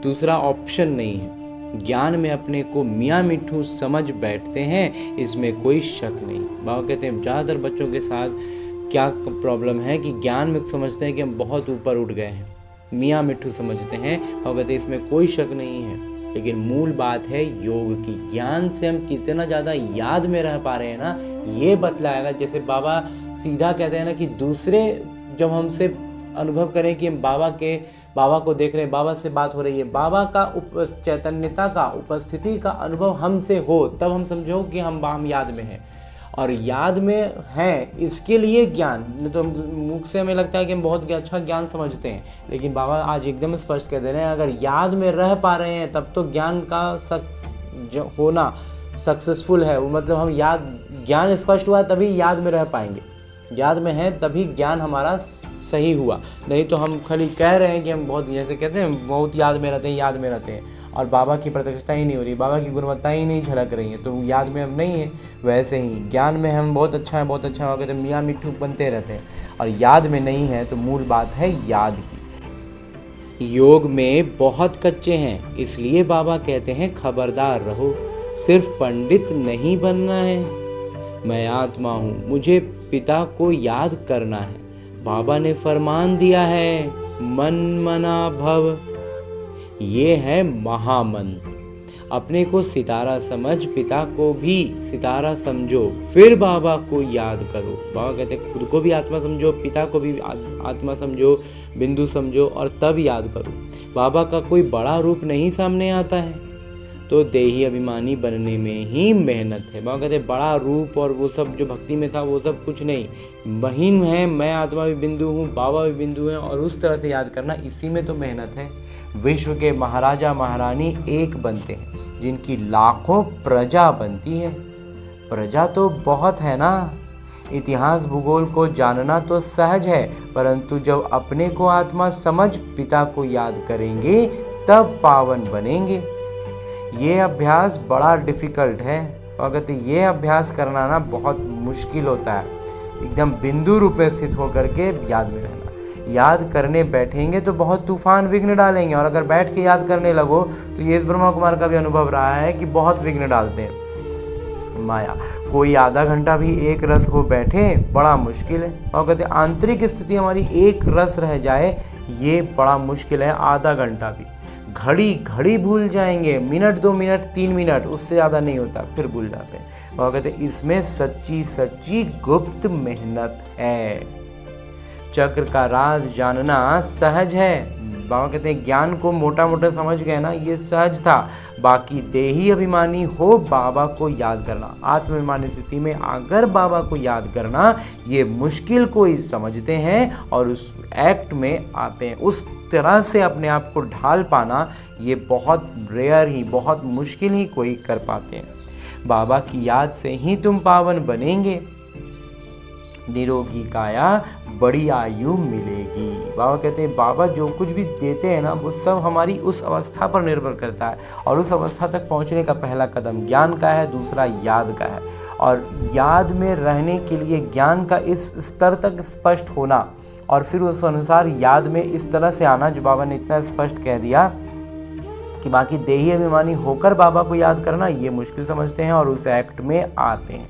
दूसरा ऑप्शन नहीं है। ज्ञान में अपने को मियाँ मिट्ठू समझ बैठते हैं, इसमें कोई शक नहीं। बाबा कहते हैं ज़्यादातर बच्चों के साथ क्या प्रॉब्लम है कि ज्ञान में समझते हैं कि हम बहुत ऊपर उठ गए हैं, मियाँ मिट्ठू समझते हैं। बाबा कहते हैं इसमें कोई शक नहीं है, लेकिन मूल बात है योग की। ज्ञान से हम कितना ज़्यादा याद में रह पा रहे हैं ना, ये बतलाएगा। जैसे बाबा सीधा कहते हैं ना कि दूसरे जब हमसे अनुभव करें कि हम बाबा को देख रहे हैं, बाबा से बात हो रही है, बाबा का चैतन्यता का उपस्थिति का अनुभव हमसे हो, तब हम समझो कि हम याद में हैं। और याद में हैं इसके लिए ज्ञान, नहीं तो मुख से हमें लगता है कि हम बहुत अच्छा ज्ञान समझते हैं, लेकिन बाबा आज एकदम स्पष्ट कह दे रहे हैं अगर याद में रह पा रहे हैं तब तो ज्ञान का होना सक्सेसफुल है। वो मतलब हम ज्ञान स्पष्ट हुआ तभी याद में रह पाएंगे, याद में है तभी ज्ञान हमारा सही हुआ। नहीं तो हम खाली कह रहे हैं कि हम बहुत, जैसे कहते हैं बहुत याद में रहते हैं, याद में रहते हैं, और बाबा की प्रत्यक्षता ही नहीं हो रही, बाबा की गुणवत्ता ही नहीं झलक रही है, तो याद में हम नहीं है। वैसे ही ज्ञान में हम बहुत अच्छा है बहुत अच्छा हो, कहते हैं मियाँ मिट्ठू बनते रहते हैं, और याद में नहीं है। तो मूल बात है याद की। योग में बहुत कच्चे हैं, इसलिए बाबा कहते हैं खबरदार रहो, सिर्फ पंडित नहीं बनना है। मैं आत्मा हूँ, मुझे पिता को याद करना है। बाबा ने फरमान दिया है मन मना भव, ये है महामंत्र। अपने को सितारा समझ, पिता को भी सितारा समझो, फिर बाबा को याद करो। बाबा कहते हैं खुद को भी आत्मा समझो, पिता को भी आत्मा समझो, बिंदु समझो, और तब याद करो। बाबा का कोई बड़ा रूप नहीं सामने आता है, तो देही अभिमानी बनने में ही मेहनत है। बाबा कहते हैं बड़ा रूप और वो सब जो भक्ति में था वो सब कुछ नहीं, महीन है, मैं आत्मा भी बिंदु हूँ, बाबा भी बिंदु हैं, और उस तरह से याद करना, इसी में तो मेहनत है। विश्व के महाराजा महारानी एक बनते हैं जिनकी लाखों प्रजा बनती है। प्रजा तो बहुत है ना। इतिहास भूगोल को जानना तो सहज है, परंतु जब अपने को आत्मा समझ पिता को याद करेंगे तब पावन बनेंगे। ये अभ्यास बड़ा डिफ़िकल्ट है, और कहते ये अभ्यास करना ना बहुत मुश्किल होता है। एकदम बिंदु रूप में स्थित होकर के याद में रहना। याद करने बैठेंगे तो बहुत तूफान विघ्न डालेंगे, और अगर बैठ के याद करने लगो तो ये इस ब्रह्मा कुमार का भी अनुभव रहा है कि बहुत विघ्न डालते हैं माया। कोई आधा घंटा भी एक रस हो बैठे बड़ा मुश्किल है, और कहते आंतरिक स्थिति हमारी एक रस रह जाए ये बड़ा मुश्किल है। आधा घंटा भी, घड़ी घड़ी भूल जाएंगे, मिनट 2 मिनट 3 मिनट, उससे ज़्यादा नहीं होता, फिर भूल जाते हैं। और कहते इसमें सच्ची सच्ची गुप्त मेहनत है। चक्र का राज जानना सहज है। बाबा कहते हैं ज्ञान को मोटा मोटा समझ गए ना, ये सहज था। बाकी देही अभिमानी हो बाबा को याद करना, आत्माभिमानी स्थिति में अगर बाबा को याद करना ये मुश्किल कोई समझते हैं और उस एक्ट में आते हैं। उस तरह से अपने आप को ढाल पाना ये बहुत रेयर ही, बहुत मुश्किल ही कोई कर पाते हैं। बाबा की याद से ही तुम पावन बनेंगे। निरोगी काया बड़ी आयु मिलेगी। बाबा कहते हैं बाबा जो कुछ भी देते हैं ना वो सब हमारी उस अवस्था पर निर्भर करता है, और उस अवस्था तक पहुंचने का पहला कदम ज्ञान का है, दूसरा याद का है। और याद में रहने के लिए ज्ञान का इस स्तर तक स्पष्ट होना, और फिर उस अनुसार याद में इस तरह से आना जो बाबा ने इतना स्पष्ट कह दिया कि बाकी देही अभिमानी होकर बाबा को याद करना ये मुश्किल समझते हैं और उस एक्ट में आते हैं।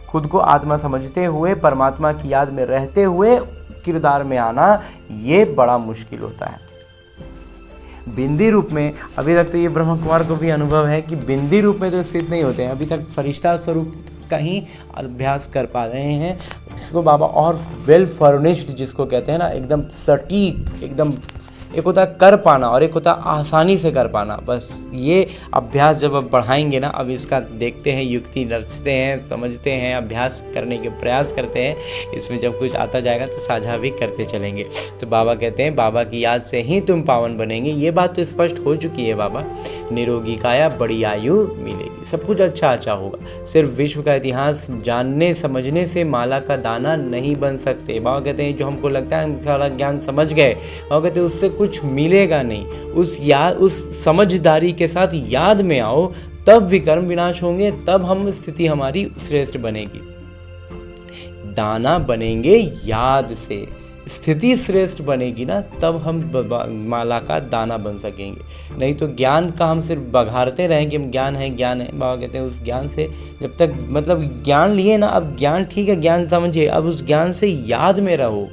खुद को आत्मा समझते हुए परमात्मा की याद में रहते हुए किरदार में आना ये बड़ा मुश्किल होता है। बिंदी रूप में अभी तक तो ये ब्रह्म कुमार को भी अनुभव है कि बिंदी रूप में तो स्थित नहीं होते हैं, अभी तक फरिश्ता स्वरूप का ही अभ्यास कर पा रहे हैं, जिसको बाबा और वेल फर्निश्ड जिसको कहते हैं ना, एकदम सटीक, एकदम एक होता है कर पाना और एक होता है आसानी से कर पाना। बस ये अभ्यास जब अब बढ़ाएंगे ना, अब इसका देखते हैं, युक्ति रचते हैं, समझते हैं, अभ्यास करने के प्रयास करते हैं, इसमें जब कुछ आता जाएगा तो साझा भी करते चलेंगे। तो बाबा कहते हैं बाबा की याद से ही तुम पावन बनेंगे। ये बात तो स्पष्ट हो चुकी है बाबा, निरोगी काया बड़ी आयु मिलेगी, सब कुछ अच्छा होगा। सिर्फ विश्व का इतिहास जानने समझने से माला का दाना नहीं बन सकते। बाबा कहते हैं जो हमको लगता है हम सारा ज्ञान समझ गए, बाबा कहते हैं उससे कुछ मिलेगा नहीं। उस समझदारी के साथ याद में आओ, तब विकर्म विनाश होंगे, तब हम स्थिति हमारी श्रेष्ठ बनेगी। दाना बनेंगे याद से, स्थिति श्रेष्ठ बनेगी ना, तब हम माला का दाना बन सकेंगे। नहीं तो ज्ञान का हम सिर्फ बघारते रहें कि हम ज्ञान है। बाबा कहते हैं उस ज्ञान से जब तक मतलब ज्ञान लिए ना, अब ज्ञान ठीक है, ज्ञान समझिए, अब उस ज्ञान से याद में रहो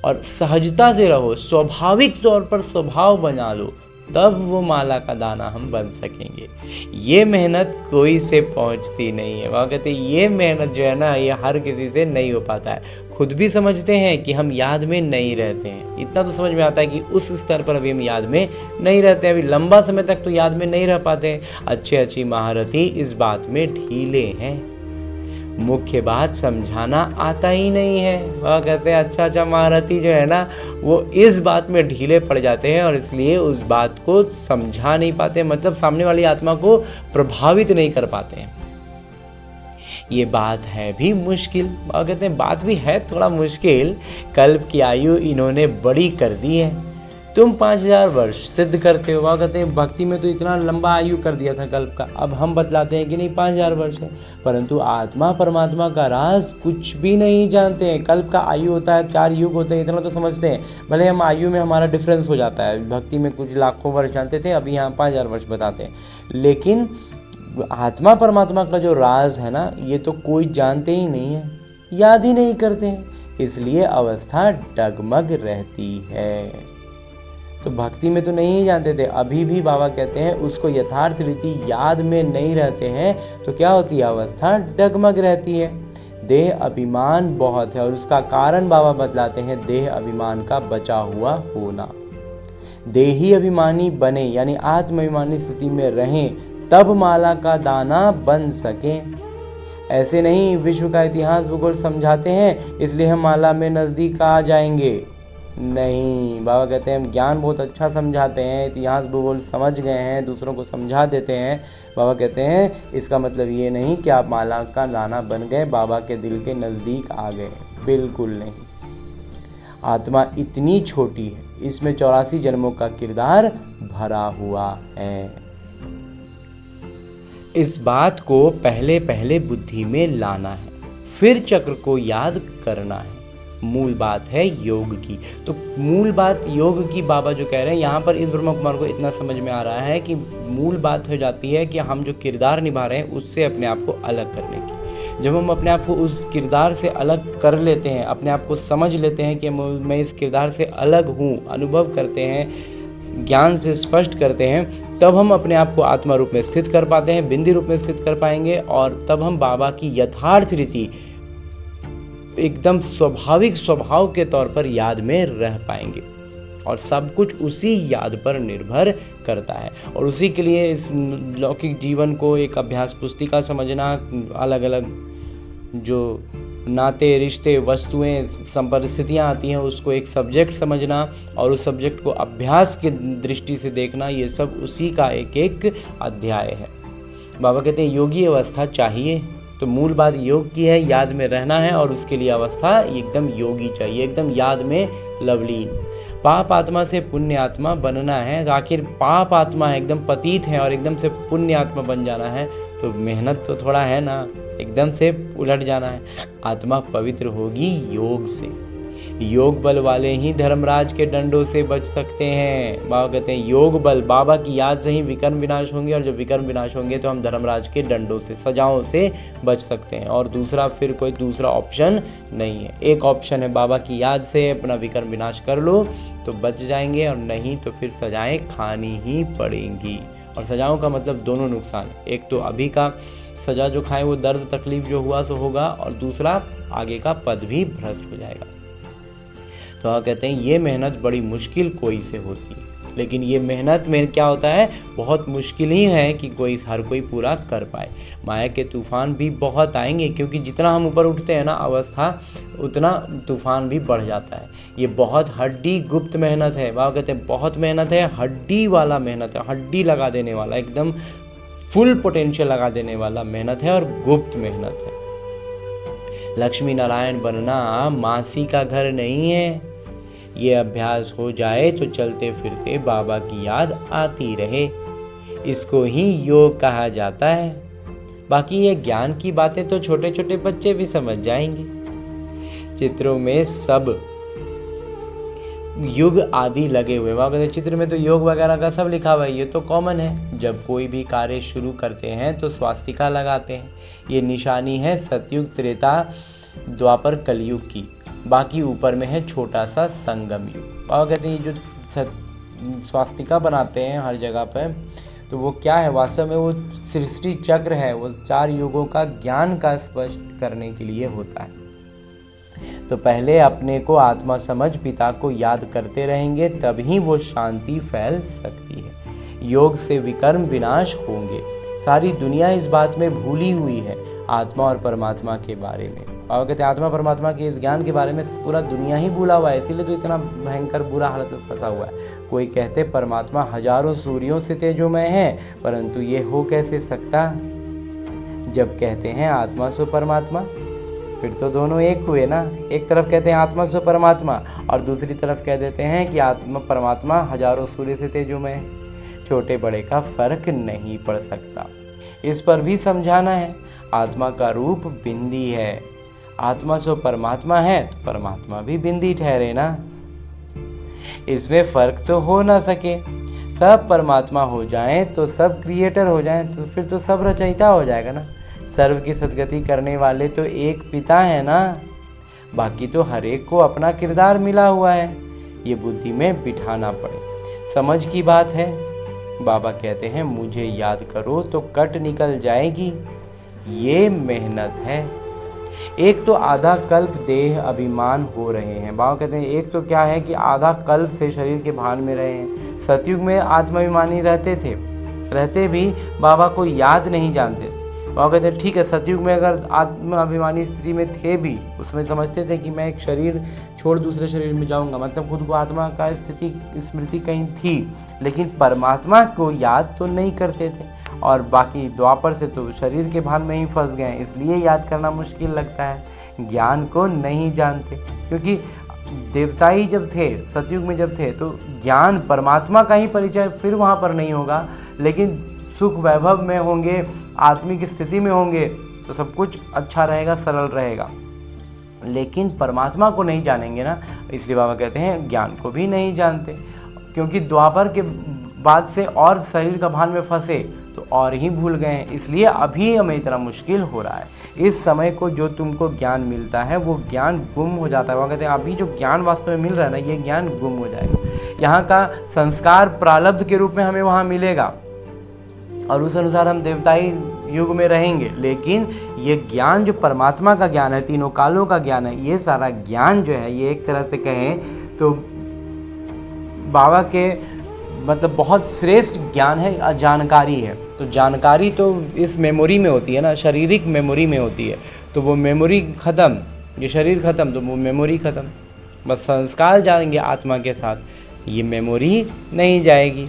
और सहजता से रहो, स्वाभाविक तौर पर स्वभाव बना लो, तब वो माला का दाना हम बन सकेंगे। ये मेहनत कोई से पहुंचती नहीं है। बाबा कहते हैं ये मेहनत जो है ना, ये हर किसी से नहीं हो पाता है। खुद भी समझते हैं कि हम याद में नहीं रहते हैं, इतना तो समझ में आता है कि उस स्तर पर अभी हम याद में नहीं रहते हैं, अभी लंबा समय तक तो याद में नहीं रह पाते हैं। अच्छी महारथी इस बात में ढीले हैं, मुख्य बात समझाना आता ही नहीं है। वह कहते हैं अच्छा महारथी जो है ना, वो इस बात में ढीले पड़ जाते हैं और इसलिए उस बात को समझा नहीं पाते, मतलब सामने वाली आत्मा को प्रभावित नहीं कर पाते हैं। ये बात है भी मुश्किल। वह कहते हैं बात भी है थोड़ा मुश्किल। कल्प की आयु इन्होंने बड़ी कर दी है, तुम 5000 वर्ष सिद्ध करते हो। वह कहते हैं भक्ति में तो इतना लंबा आयु कर दिया था कल्प का, अब हम बतलाते हैं कि नहीं 5000 वर्ष है, परंतु आत्मा परमात्मा का राज कुछ भी नहीं जानते हैं। कल्प का आयु होता है 4 युग होते हैं, इतना तो समझते हैं, भले हम आयु में हमारा डिफरेंस हो जाता है, भक्ति में कुछ लाखों वर्ष जानते थे, अभी यहाँ 5000 वर्ष बताते हैं, लेकिन आत्मा परमात्मा का जो राज है ना, ये तो कोई जानते ही नहीं है, याद ही नहीं करते हैं, इसलिए अवस्था डगमग रहती है। तो भक्ति में तो नहीं जानते थे, अभी भी बाबा कहते हैं उसको यथार्थ रीति याद में नहीं रहते हैं, तो क्या होती है, अवस्था डगमग रहती है। देह अभिमान बहुत है और उसका कारण बाबा बतलाते हैं देह अभिमान का बचा हुआ होना। देही अभिमानी बने यानी आत्माभिमानी स्थिति में रहें, तब माला का दाना बन सकें। ऐसे नहीं विश्व का इतिहास भूगोल समझाते हैं इसलिए हम माला में नज़दीक आ जाएंगे, नहीं। बाबा कहते हैं हम ज्ञान बहुत अच्छा समझाते हैं, इतिहास भूगोल समझ गए हैं, दूसरों को समझा देते हैं। बाबा कहते हैं इसका मतलब ये नहीं कि आप माला का दाना बन गए, बाबा के दिल के नज़दीक आ गए, बिल्कुल नहीं। आत्मा इतनी छोटी है, इसमें 84 जन्मों का किरदार भरा हुआ है। इस बात को पहले पहले बुद्धि में लाना है, फिर चक्र को याद करना है। मूल बात है योग की, तो मूल बात योग की बाबा जो कह रहे हैं यहाँ पर, इस ब्रह्म कुमार को इतना समझ में आ रहा है कि मूल बात हो जाती है कि हम जो किरदार निभा रहे हैं उससे अपने आप को अलग करने की। जब हम अपने आप को उस किरदार से अलग कर लेते हैं, अपने आप को समझ लेते हैं कि मैं इस किरदार से अलग हूँ, अनुभव करते हैं, ज्ञान से स्पष्ट करते हैं, तब हम अपने आप को आत्मा रूप में स्थित कर पाते हैं, बिंदी रूप में स्थित कर पाएंगे, और तब हम बाबा की यथार्थ रीति एकदम स्वाभाविक स्वभाव के तौर पर याद में रह पाएंगे। और सब कुछ उसी याद पर निर्भर करता है, और उसी के लिए इस लौकिक जीवन को एक अभ्यास पुस्तिका समझना, अलग अलग जो नाते रिश्ते वस्तुएं परिस्थितियाँ आती हैं उसको एक सब्जेक्ट समझना और उस सब्जेक्ट को अभ्यास की दृष्टि से देखना, ये सब उसी का एक एक अध्याय है। बाबा कहते हैं योगी अवस्था चाहिए, तो मूल बात योग की है, याद में रहना है, और उसके लिए अवस्था एकदम योगी चाहिए, एकदम याद में लवलीन। पाप आत्मा से पुण्य आत्मा बनना है, आखिर पाप आत्मा है, एकदम पतित है, और एकदम से पुण्य आत्मा बन जाना है, तो मेहनत तो थोड़ा है ना, एकदम से उलट जाना है। आत्मा पवित्र होगी योग से, योग बल वाले ही धर्मराज के डंडों से बच सकते हैं। बाबा कहते हैं योग बल, बाबा की याद से ही विकर्म विनाश होंगे, और जब विकर्म विनाश होंगे तो हम धर्मराज के डंडों से, सजाओं से बच सकते हैं। और दूसरा फिर कोई दूसरा ऑप्शन नहीं है। एक ऑप्शन है बाबा की याद से अपना विकर्म विनाश कर लो तो बच जाएंगे, और नहीं तो फिर सजाएं खानी ही पड़ेंगी। और सजाओं का मतलब दोनों नुकसान, एक तो अभी का सजा जो खाएं वो दर्द तकलीफ जो हुआ सो होगा, और दूसरा आगे का पद भी भ्रष्ट हो जाएगा। तो आप कहते हैं ये मेहनत बड़ी मुश्किल कोई से होती है, लेकिन ये मेहनत में क्या होता है, बहुत मुश्किल ही है कि हर कोई पूरा कर पाए। माया के तूफान भी बहुत आएंगे, क्योंकि जितना हम ऊपर उठते हैं ना अवस्था, उतना तूफान भी बढ़ जाता है। ये बहुत हड्डी गुप्त मेहनत है। बाबा कहते हैं बहुत मेहनत है, हड्डी वाला मेहनत है, हड्डी लगा देने वाला, एकदम फुल पोटेंशियल लगा देने वाला मेहनत है, और गुप्त मेहनत है। लक्ष्मी नारायण बनना मासी का घर नहीं है। ये अभ्यास हो जाए तो चलते फिरते बाबा की याद आती रहे, इसको ही योग कहा जाता है। बाकी ये ज्ञान की बातें तो छोटे छोटे बच्चे भी समझ जाएंगे। चित्रों में सब युग आदि लगे हुए, वहाँ कहते चित्र में तो योग वगैरह का सब लिखा हुआ है, ये तो कॉमन है। जब कोई भी कार्य शुरू करते हैं तो स्वास्तिका लगाते हैं, ये निशानी है सतयुग त्रेता द्वापर कलयुग की। बाकी ऊपर में है छोटा सा संगम युग। बाबा कहते हैं ये जो स्वास्तिका बनाते हैं हर जगह पर, तो वो क्या है, वास्तव में वो सृष्टि चक्र है, वो 4 युगों का ज्ञान का स्पष्ट करने के लिए होता है। तो पहले अपने को आत्मा समझ पिता को याद करते रहेंगे, तभी वो शांति फैल सकती है। योग से विकर्म विनाश होंगे। सारी दुनिया इस बात में भूली हुई है, आत्मा और परमात्मा के बारे में। और कहते हैं आत्मा परमात्मा के इस ज्ञान के बारे में पूरा दुनिया ही भूला हुआ है, इसीलिए तो इतना भयंकर बुरा हालत में फंसा हुआ है। कोई कहते परमात्मा हजारों सूर्यों से तेजोमय है, परंतु ये हो कैसे सकता। जब कहते हैं आत्मा सो परमात्मा, फिर तो दोनों एक हुए ना। एक तरफ कहते हैं आत्मा सो परमात्मा, और दूसरी तरफ कह देते हैं कि आत्मा परमात्मा हजारों सूर्य से तेजोमय है। छोटे बड़े का फर्क नहीं पड़ सकता। इस पर भी समझाना है। आत्मा का रूप बिंदी है, आत्मा सो परमात्मा है तो परमात्मा भी बिंदी ठहरे ना। इसमें फर्क तो हो ना सके। सब परमात्मा हो जाएं तो सब क्रिएटर हो जाएं, तो फिर तो सब रचयिता हो जाएगा ना। सर्व की सद्गति करने वाले तो एक पिता है ना, बाकी तो हर एक को अपना किरदार मिला हुआ है। ये बुद्धि में बिठाना पड़े, समझ की बात है। बाबा कहते हैं मुझे याद करो तो कट निकल जाएगी, ये मेहनत है। एक तो आधा कल्प देह अभिमान हो रहे हैं। बाबा कहते हैं एक तो क्या है कि आधा कल्प से शरीर के भान में रहे हैं। सतयुग में आत्माभिमानी रहते भी बाबा को याद नहीं जानते थे। बाबा कहते हैं ठीक है, सतयुग में अगर आत्माभिमानी स्थिति में थे भी, उसमें समझते थे कि मैं एक शरीर छोड़ दूसरे शरीर में जाऊंगा, मतलब खुद को आत्मा का स्मृति कहीं थी, लेकिन परमात्मा को याद तो नहीं करते थे। और बाकी द्वापर से तो शरीर के भान में ही फंस गए, इसलिए याद करना मुश्किल लगता है। ज्ञान को नहीं जानते, क्योंकि देवता ही जब थे, सतयुग में जब थे, तो ज्ञान परमात्मा का ही परिचय फिर वहाँ पर नहीं होगा, लेकिन सुख वैभव में होंगे, आत्मिक स्थिति में होंगे, तो सब कुछ अच्छा रहेगा, सरल रहेगा। लेकिन परमात्मा को नहीं जानेंगे ना, इसलिए बाबा कहते हैं ज्ञान को भी नहीं जानते। क्योंकि द्वापर के बाद से और शरीर का भान में फंसे तो और ही भूल गए हैं, इसलिए अभी हमें इतना मुश्किल हो रहा है। इस समय को जो तुमको ज्ञान मिलता है वो ज्ञान गुम हो जाता है। वो कहते हैं अभी जो ज्ञान वास्तव में मिल रहा है ना, ये ज्ञान गुम हो जाएगा। यहाँ का संस्कार प्रारब्ध के रूप में हमें वहाँ मिलेगा, और उस अनुसार हम देवताई युग में रहेंगे। लेकिन ये ज्ञान जो परमात्मा का ज्ञान है, तीनों कालों का ज्ञान है, ये सारा ज्ञान जो है, ये एक तरह से कहें तो बाबा के मतलब बहुत श्रेष्ठ ज्ञान है, जानकारी है। तो जानकारी तो इस मेमोरी में होती है ना, शारीरिक मेमोरी में होती है। तो वो मेमोरी ख़त्म, ये शरीर ख़त्म तो वो मेमोरी ख़त्म। बस संस्कार जाएंगे आत्मा के साथ, ये मेमोरी नहीं जाएगी।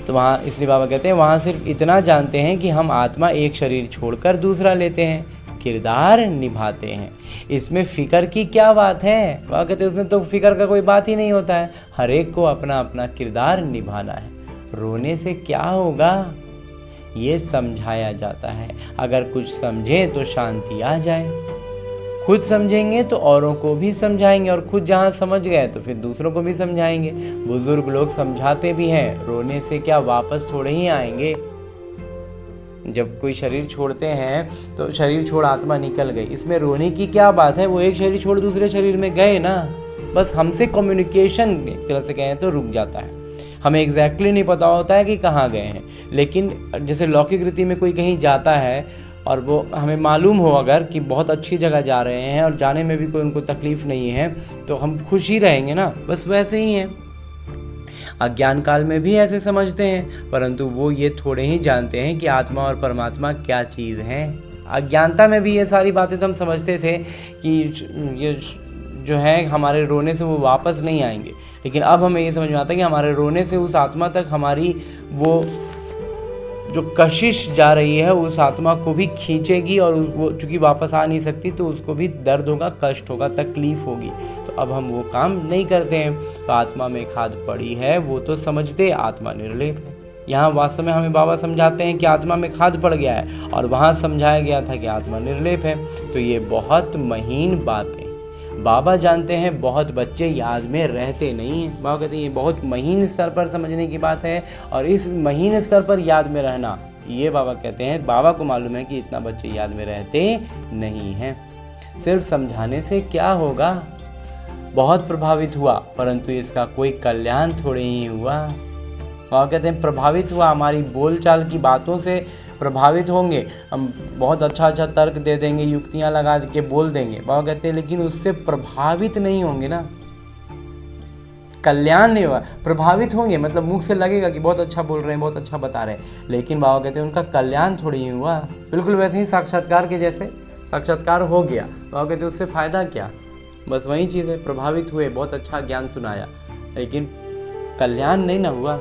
तो वहाँ इसलिए बाबा कहते हैं वहाँ सिर्फ इतना जानते हैं कि हम आत्मा एक शरीर छोड़कर दूसरा लेते हैं, किरदार निभाते हैं। इसमें फ़िक्र की क्या बात है। बाबा कहते हैं उसमें तो फ़िक्र का कोई बात ही नहीं होता है, हर एक को अपना अपना किरदार निभाना है। रोने से क्या होगा, ये समझाया जाता है। अगर कुछ समझे तो शांति आ जाए। खुद समझेंगे तो औरों को भी समझाएंगे, और खुद जहाँ समझ गए तो फिर दूसरों को भी समझाएंगे। बुजुर्ग लोग समझाते भी हैं, रोने से क्या वापस थोड़े ही आएंगे। जब कोई शरीर छोड़ते हैं तो शरीर छोड़ आत्मा निकल गई, इसमें रोने की क्या बात है? वो एक शरीर छोड़ दूसरे शरीर में गए ना, बस हमसे कम्युनिकेशन एक तरह से कहें तो रुक जाता है। हमें एग्जैक्टली नहीं पता होता है कि कहाँ गए हैं, लेकिन जैसे लौकिक रीति में कोई कहीं जाता है और वो हमें मालूम हो अगर कि बहुत अच्छी जगह जा रहे हैं और जाने में भी कोई उनको तकलीफ़ नहीं है, तो हम खुश ही रहेंगे ना। बस वैसे ही है, अज्ञान काल में भी ऐसे समझते हैं, परंतु वो ये थोड़े ही जानते हैं कि आत्मा और परमात्मा क्या चीज़ है। अज्ञानता में भी ये सारी बातें तो हम समझते थे कि ये जो है हमारे रोने से वो वापस नहीं आएंगे, लेकिन अब हमें ये समझ में आता है कि हमारे रोने से उस आत्मा तक हमारी वो जो कशिश जा रही है उस आत्मा को भी खींचेगी, और वो चूँकि वापस आ नहीं सकती तो उसको भी दर्द होगा, कष्ट होगा, तकलीफ़ होगी। तो अब हम वो काम नहीं करते हैं। तो आत्मा में खाद पड़ी है, वो तो समझते आत्मा निर्लेप है। यहाँ वास्तव में हमें बाबा समझाते हैं कि आत्मा में खाद पड़ गया है, और वहाँ समझाया गया था कि आत्मा निर्लेप है। तो ये बहुत महीन बातें बाबा जानते हैं, बहुत बच्चे याद में रहते नहीं हैं। बाबा कहते हैं ये बहुत महीन स्तर पर समझने की बात है, और इस महीन स्तर पर याद में रहना, ये बाबा कहते हैं बाबा को मालूम है कि इतना बच्चे याद में रहते नहीं हैं। सिर्फ समझाने से क्या होगा? बहुत प्रभावित हुआ, परंतु इसका कोई कल्याण थोड़े ही हुआ। बाबा कहते हैं प्रभावित हुआ, हमारी बोलचाल की बातों से प्रभावित होंगे, हम बहुत अच्छा अच्छा तर्क दे देंगे, युक्तियां लगा के बोल देंगे। बाबा कहते हैं लेकिन उससे प्रभावित नहीं होंगे ना, कल्याण नहीं हुआ। प्रभावित होंगे मतलब मुख से लगेगा कि बहुत अच्छा बोल रहे हैं, बहुत अच्छा बता रहे हैं, लेकिन बाबा कहते हैं उनका कल्याण थोड़ी ही हुआ। बिल्कुल वैसे ही साक्षात्कार के जैसे साक्षात्कार हो गया, बाबा कहते हैं उससे फ़ायदा क्या? बस वही चीज़ है, प्रभावित हुए, बहुत अच्छा ज्ञान सुनाया, लेकिन कल्याण नहीं ना हुआ।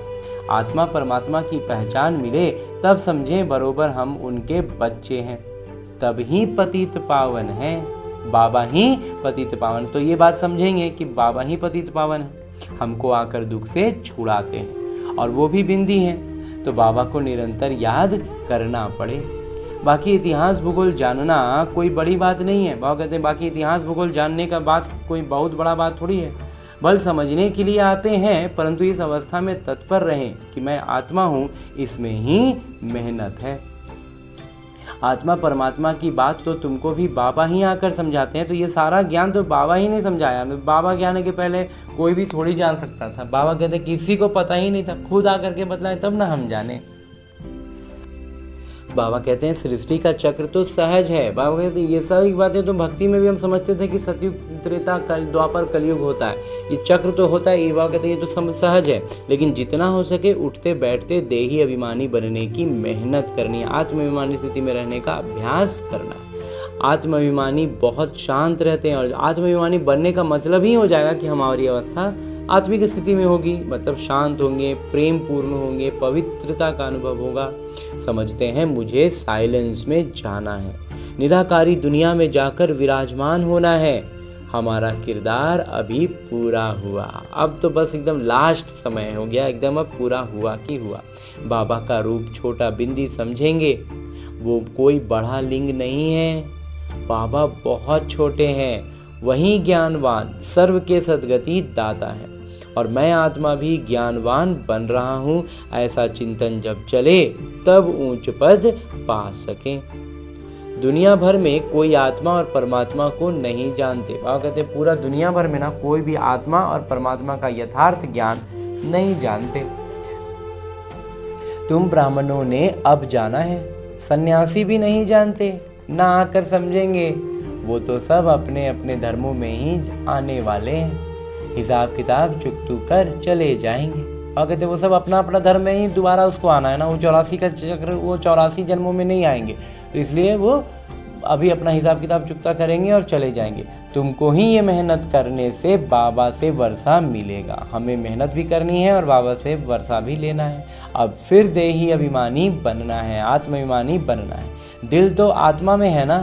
आत्मा परमात्मा की पहचान मिले तब समझें बरोबर हम उनके बच्चे हैं, तब ही पतित पावन है, बाबा ही पतित पावन। तो ये बात समझेंगे कि बाबा ही पतित पावन है, हमको आकर दुख से छुड़ाते हैं, और वो भी बिंदी हैं, तो बाबा को निरंतर याद करना पड़े। बाकी इतिहास भूगोल जानना कोई बड़ी बात नहीं है। बाबा कहते हैं बाकी इतिहास भूगोल जानने का बात कोई बहुत बड़ा बात थोड़ी है, बल समझने के लिए आते हैं, परंतु इस अवस्था में तत्पर रहें कि मैं आत्मा हूँ, इसमें ही मेहनत है। आत्मा परमात्मा की बात तो तुमको भी बाबा ही आकर समझाते हैं, तो ये सारा ज्ञान तो बाबा ही नहीं समझाया। बाबा के आने के पहले कोई भी थोड़ी जान सकता था। बाबा कहते किसी को पता ही नहीं था, खुद आकर के बतलाए तब ना हम जाने। बाबा कहते हैं सृष्टि का चक्र तो सहज है। बाबा कहते हैं ये सारी बातें तो भक्ति में भी हम समझते थे कि सतयुग, त्रेता, द्वापर, कलयुग होता है, ये चक्र तो होता है। ये बाबा कहते हैं ये तो सहज है, लेकिन जितना हो सके उठते बैठते देही अभिमानी बनने की मेहनत करनी है, आत्माभिमानी स्थिति में रहने का अभ्यास करना है। आत्माभिमानी बहुत शांत रहते हैं, और आत्माभिमानी बनने का मतलब ही हो जाएगा कि हमारी अवस्था आत्मिक स्थिति में होगी, मतलब शांत होंगे, प्रेम पूर्ण होंगे, पवित्रता का अनुभव होगा। समझते हैं मुझे साइलेंस में जाना है, निराकारी दुनिया में जाकर विराजमान होना है। हमारा किरदार अभी पूरा हुआ, अब तो बस एकदम लास्ट समय हो गया, एकदम अब पूरा हुआ कि हुआ। बाबा का रूप छोटा बिंदी समझेंगे, वो कोई बड़ा लिंग नहीं है, बाबा बहुत छोटे हैं, वही ज्ञानवान सर्व के सद्गति दाता है, और मैं आत्मा भी ज्ञानवान बन रहा हूँ। ऐसा चिंतन जब चले तब ऊंच पद पा सकें। दुनिया भर में कोई आत्मा और परमात्मा को नहीं जानते। बाबा कहते पूरा दुनिया भर में ना कोई भी आत्मा और परमात्मा का यथार्थ ज्ञान नहीं जानते। तुम ब्राह्मणों ने अब जाना है, सन्यासी भी नहीं जानते, ना आकर समझेंगे, वो तो सब अपने अपने धर्मों में ही आने वाले हैं, हिसाब किताब चुकतू कर चले जाएंगे। और कहते वो सब अपना अपना धर्म में ही दोबारा उसको आना है ना, वो 84 का चक्र, वो 84 जन्मों में नहीं आएंगे, तो इसलिए वो अभी अपना हिसाब किताब चुकता करेंगे और चले जाएंगे। तुमको ही ये मेहनत करने से बाबा से वर्षा मिलेगा, हमें मेहनत भी करनी है और बाबा से वर्षा भी लेना है। अब फिर देही अभिमानी बनना है, आत्माभिमानी बनना है। दिल तो आत्मा में है ना,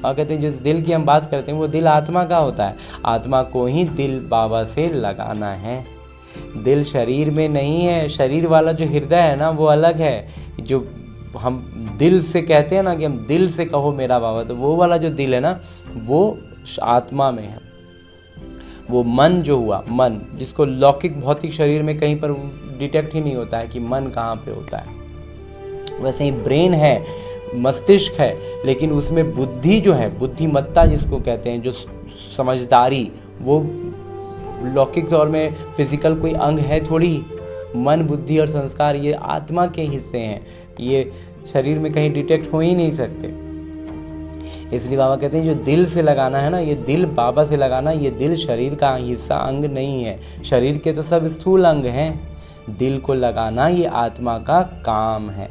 और कहते हैं जिस दिल की हम बात करते हैं वो दिल आत्मा का होता है, आत्मा को ही दिल बाबा से लगाना है। दिल शरीर में नहीं है, शरीर वाला जो हृदय है ना वो अलग है, जो हम दिल से कहते हैं ना कि हम दिल से कहो मेरा बाबा, तो वो वाला जो दिल है ना वो आत्मा में है। वो मन जो हुआ, मन जिसको लौकिक भौतिक शरीर में कहीं पर डिटेक्ट ही नहीं होता है कि मन कहाँ पे होता है, वैसे ही ब्रेन है, मस्तिष्क है, लेकिन उसमें बुद्धि जो है, बुद्धिमत्ता जिसको कहते हैं, जो समझदारी, वो लौकिक तौर में फिजिकल कोई अंग है थोड़ी। मन, बुद्धि और संस्कार ये आत्मा के हिस्से हैं, ये शरीर में कहीं डिटेक्ट हो ही नहीं सकते। इसलिए बाबा कहते हैं जो दिल से लगाना है ना, ये दिल बाबा से लगाना, ये दिल शरीर का हिस्सा अंग नहीं है। शरीर के तो सब स्थूल अंग हैं, दिल को लगाना ये आत्मा का काम है।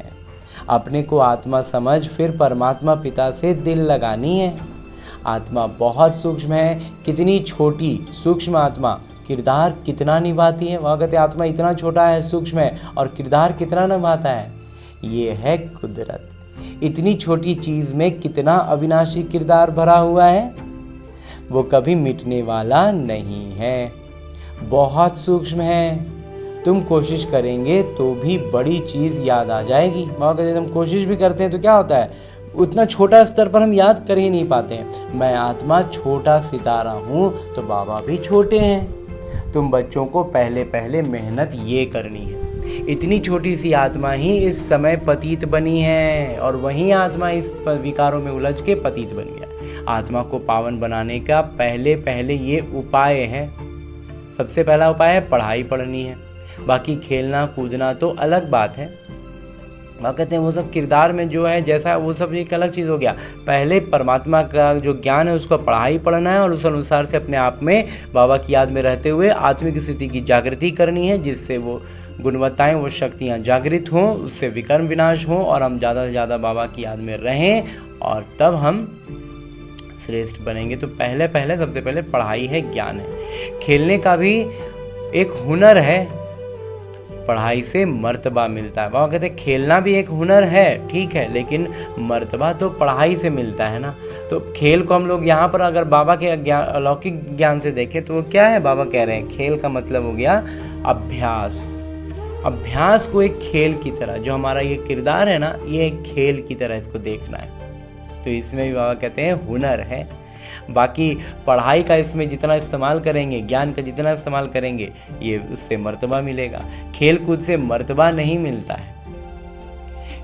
अपने को आत्मा समझ फिर परमात्मा पिता से दिल लगानी है। आत्मा बहुत सूक्ष्म है, कितनी छोटी सूक्ष्म आत्मा किरदार कितना निभाती है। वहाँ कहते आत्मा इतना छोटा है, सूक्ष्म है, और किरदार कितना निभाता है। ये है कुदरत। इतनी छोटी चीज़ में कितना अविनाशी किरदार भरा हुआ है, वो कभी मिटने वाला नहीं है, बहुत सूक्ष्म है। तुम कोशिश करेंगे तो भी बड़ी चीज़ याद आ जाएगी। वहाँ कहते हम कोशिश भी करते हैं तो क्या होता है, उतना छोटा स्तर पर हम याद कर ही नहीं पाते हैं। मैं आत्मा छोटा सितारा हूँ तो बाबा भी छोटे हैं। तुम बच्चों को पहले पहले मेहनत ये करनी है। इतनी छोटी सी आत्मा ही इस समय पतित बनी है, और वही आत्मा इस विकारों में उलझ के पतित बन गया। आत्मा को पावन बनाने का पहले पहले ये उपाय है। सबसे पहला उपाय है पढ़ाई पढ़नी है। बाकी खेलना कूदना तो अलग बात है, वह कहते हैं वो सब किरदार में जो है जैसा, वो सब एक अलग चीज़ हो गया। पहले परमात्मा का जो ज्ञान है उसको पढ़ाई पढ़ना है, और उस अनुसार से अपने आप में बाबा की याद में रहते हुए आत्मिक स्थिति की जागृति करनी है, जिससे वो गुणवत्ताएं, वो शक्तियाँ जागृत हों, उससे विकर्म विनाश हों, और हम ज़्यादा से ज़्यादा बाबा की याद में रहें, और तब हम श्रेष्ठ बनेंगे। तो पहले पहले सबसे पहले पढ़ाई है, ज्ञान है। खेलने का भी एक हुनर है, पढ़ाई से मर्तबा मिलता है। बाबा कहते हैं खेलना भी एक हुनर है, ठीक है, लेकिन मर्तबा तो पढ़ाई से मिलता है ना। तो खेल को हम लोग यहाँ पर अगर बाबा के ज्ञान, अलौकिक ज्ञान से देखें तो वो क्या है, बाबा कह रहे हैं खेल का मतलब हो गया अभ्यास। अभ्यास को एक खेल की तरह, जो हमारा ये किरदार है ना, ये एक खेल की तरह इसको देखना है। तो इसमें भी बाबा कहते हैं हुनर है। बाकी पढ़ाई का इसमें जितना इस्तेमाल करेंगे, ज्ञान का जितना इस्तेमाल करेंगे, ये उससे मर्तबा मिलेगा। खेल कूद से मर्तबा नहीं मिलता है।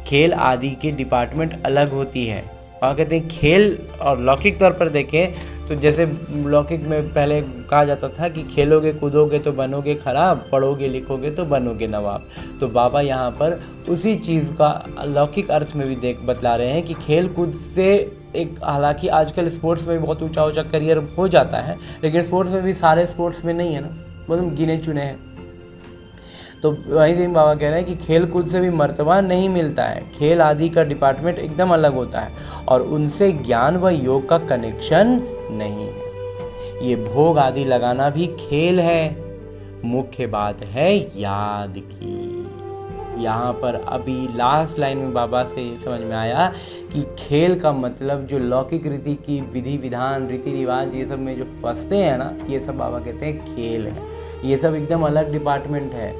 खेल आदि के डिपार्टमेंट अलग होती है। वहाँ कहते हैं खेल, और लौकिक तौर पर देखें तो जैसे लौकिक में पहले कहा जाता था कि खेलोगे कूदोगे तो बनोगे खराब, पढ़ोगे लिखोगे तो बनोगे नवाब। तो बाबा यहाँ पर उसी चीज़ का लौकिक अर्थ में भी बतला रहे हैं कि खेल कूद से एक, हालांकि आजकल स्पोर्ट्स में भी बहुत ऊंचा ऊंचा करियर हो जाता है, लेकिन स्पोर्ट्स में भी सारे स्पोर्ट्स में नहीं है ना, मतलब गिने चुने हैं। तो वही सिंह बाबा कह रहे हैं कि खेल कूद से भी मर्तबा नहीं मिलता है। खेल आदि का डिपार्टमेंट एकदम अलग होता है, और उनसे ज्ञान व योग का कनेक्शन नहीं है। ये भोग आदि लगाना भी खेल है। मुख्य बात है याद की। यहाँ पर अभी लास्ट लाइन में बाबा से ये समझ में आया कि खेल का मतलब जो लौकिक रीति की विधि विधान, रीति रिवाज, ये सब में जो फंसते हैं ना, ये सब बाबा कहते हैं खेल है। ये सब एकदम अलग डिपार्टमेंट है,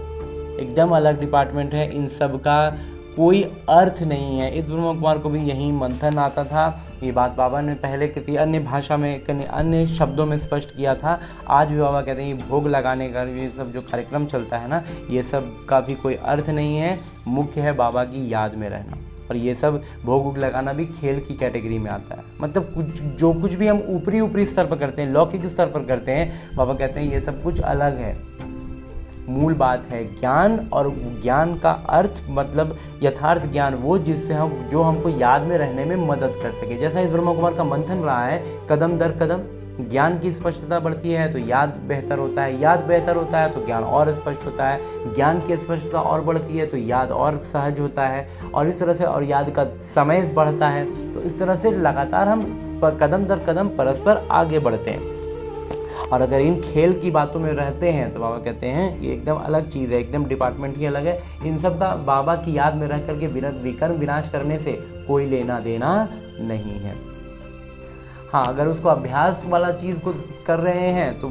एकदम अलग डिपार्टमेंट है। इन सब का कोई अर्थ नहीं है। इस ब्रह्म कुमार को भी यही मंथन आता था। ये बात बाबा ने पहले किसी अन्य भाषा में, अन्य शब्दों में स्पष्ट किया था। आज भी बाबा कहते हैं ये भोग लगाने का ये सब जो कार्यक्रम चलता है ना, ये सब का भी कोई अर्थ नहीं है। मुख्य है बाबा की याद में रहना, और ये सब भोग लगाना भी खेल की कैटेगरी में आता है। मतलब जो कुछ भी हम ऊपरी स्तर पर करते हैं, लौकिक स्तर पर करते हैं, बाबा कहते हैं ये सब कुछ अलग है। मूल बात है ज्ञान, और ज्ञान का अर्थ मतलब यथार्थ ज्ञान, वो जिससे हम, जो हमको याद में रहने में मदद कर सके। जैसा इस ब्रह्म कुमार का मंथन रहा है, कदम दर कदम ज्ञान की स्पष्टता बढ़ती है तो याद बेहतर होता है, याद बेहतर होता है तो ज्ञान और स्पष्ट होता है, ज्ञान की स्पष्टता और बढ़ती है तो याद और सहज होता है, और इस तरह से, और याद का समय बढ़ता है। तो इस तरह से लगातार हम कदम दर कदम परस्पर आगे बढ़ते हैं। और अगर इन खेल की बातों में रहते हैं तो बाबा कहते हैं ये एकदम अलग चीज़ है, एकदम डिपार्टमेंट ही अलग है। इन सब का बाबा की याद में रह करके विकर्म विनाश करने से कोई लेना देना नहीं है। हाँ, अगर उसको अभ्यास वाला चीज़ को कर रहे हैं तो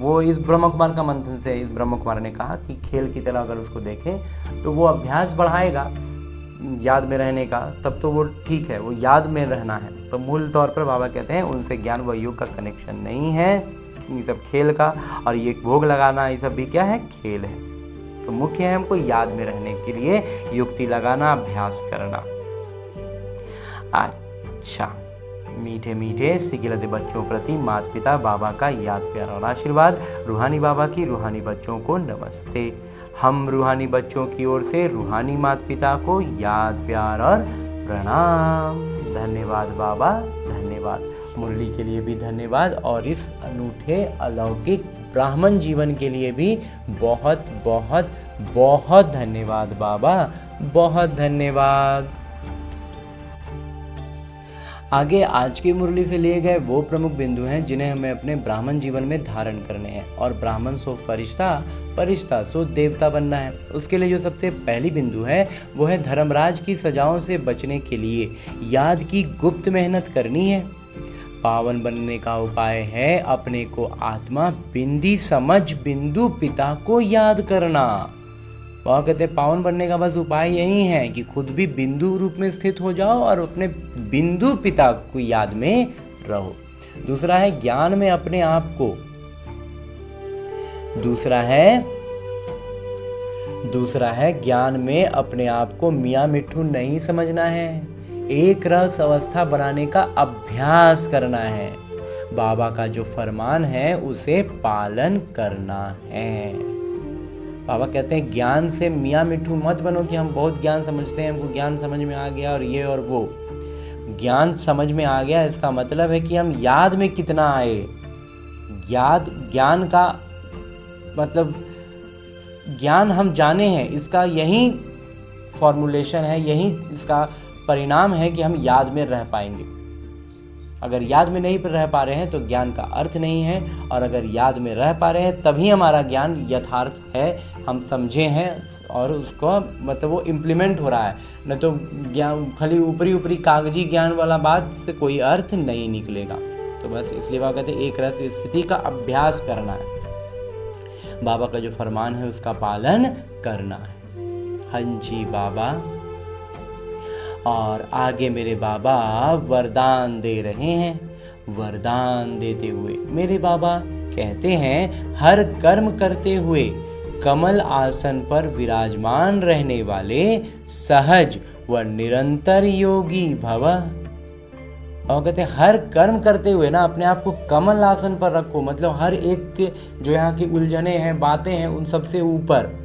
वो इस ब्रह्म कुमार का मंथन से इस ब्रह्म कुमार ने कहा कि खेल की तरह अगर उसको देखें तो वो अभ्यास बढ़ाएगा। याद में रहने का, तब तो वो ठीक है, वो याद में रहना है। तो मूल तौर पर बाबा कहते हैं उनसे ज्ञान व योग का कनेक्शन नहीं है, ये सब खेल का, और ये भोग लगाना ये सब भी क्या है, खेल है। तो मुख्य है हमको याद में रहने के लिए युक्ति लगाना, अभ्यास करना। अच्छा, मीठे मीठे सिकिलते बच्चों प्रति माता पिता बाबा का याद प्यार और आशीर्वाद। रूहानी बाबा की रूहानी बच्चों को नमस्ते। हम रूहानी बच्चों की ओर से रूहानी माता पिता को याद प्यार और प्रणाम। धन्यवाद बाबा, धन्यवाद। मुरली के लिए भी धन्यवाद, और इस अनूठे अलौकिक ब्राह्मण जीवन के लिए भी बहुत बहुत बहुत धन्यवाद बाबा, बहुत धन्यवाद। आगे आज की मुरली से लिए गए वो प्रमुख बिंदु हैं जिन्हें हमें अपने ब्राह्मण जीवन में धारण करने हैं। और ब्राह्मण सो फरिश्ता, फरिश्ता सो देवता बनना है। उसके लिए जो सबसे पहली बिंदु है वो है धर्मराज की सजाओं से बचने के लिए याद की गुप्त मेहनत करनी है। पावन बनने का उपाय है अपने को आत्मा बिंदी समझ बिंदु पिता को याद करना। वह कहते हैं पावन बनने का बस उपाय यही है कि खुद भी बिंदु रूप में स्थित हो जाओ और अपने बिंदु पिता को याद में रहो। दूसरा है ज्ञान में अपने आप को, दूसरा है ज्ञान में अपने आप को मियाँ मिट्ठू नहीं समझना है, एक रस अवस्था बनाने का अभ्यास करना है। बाबा का जो फरमान है उसे पालन करना है। बाबा कहते हैं ज्ञान से मियाँ मिट्ठू मत बनो कि हम बहुत ज्ञान समझते हैं, हमको ज्ञान समझ में आ गया और ये और वो। ज्ञान समझ में आ गया इसका मतलब है कि हम याद में कितना आए। ज्ञान का मतलब ज्ञान हम जाने हैं, इसका यही फॉर्मुलेशन है, यही इसका परिणाम है कि हम याद में रह पाएंगे। अगर याद में नहीं रह पा रहे हैं तो ज्ञान का अर्थ नहीं है, और अगर याद में रह पा रहे हैं तभी हमारा ज्ञान यथार्थ है, हम समझे हैं और उसको मतलब वो इम्प्लीमेंट हो रहा है। न तो ज्ञान खाली ऊपरी कागजी ज्ञान वाला बात से कोई अर्थ नहीं निकलेगा। तो बस इसलिए बाबा कहते हैं एक रस स्थिति का अभ्यास करना है, बाबा का जो फरमान है उसका पालन करना है। हाँ जी बाबा। और आगे मेरे बाबा वरदान दे रहे हैं। वरदान देते हुए मेरे बाबा कहते हैं हर कर्म करते हुए कमल आसन पर विराजमान रहने वाले सहज व निरंतर योगी भव। और कहते हैं हर कर्म करते हुए ना अपने आप को कमल आसन पर रखो, मतलब हर एक के जो यहाँ की उलझने हैं, बातें हैं, उन सबसे ऊपर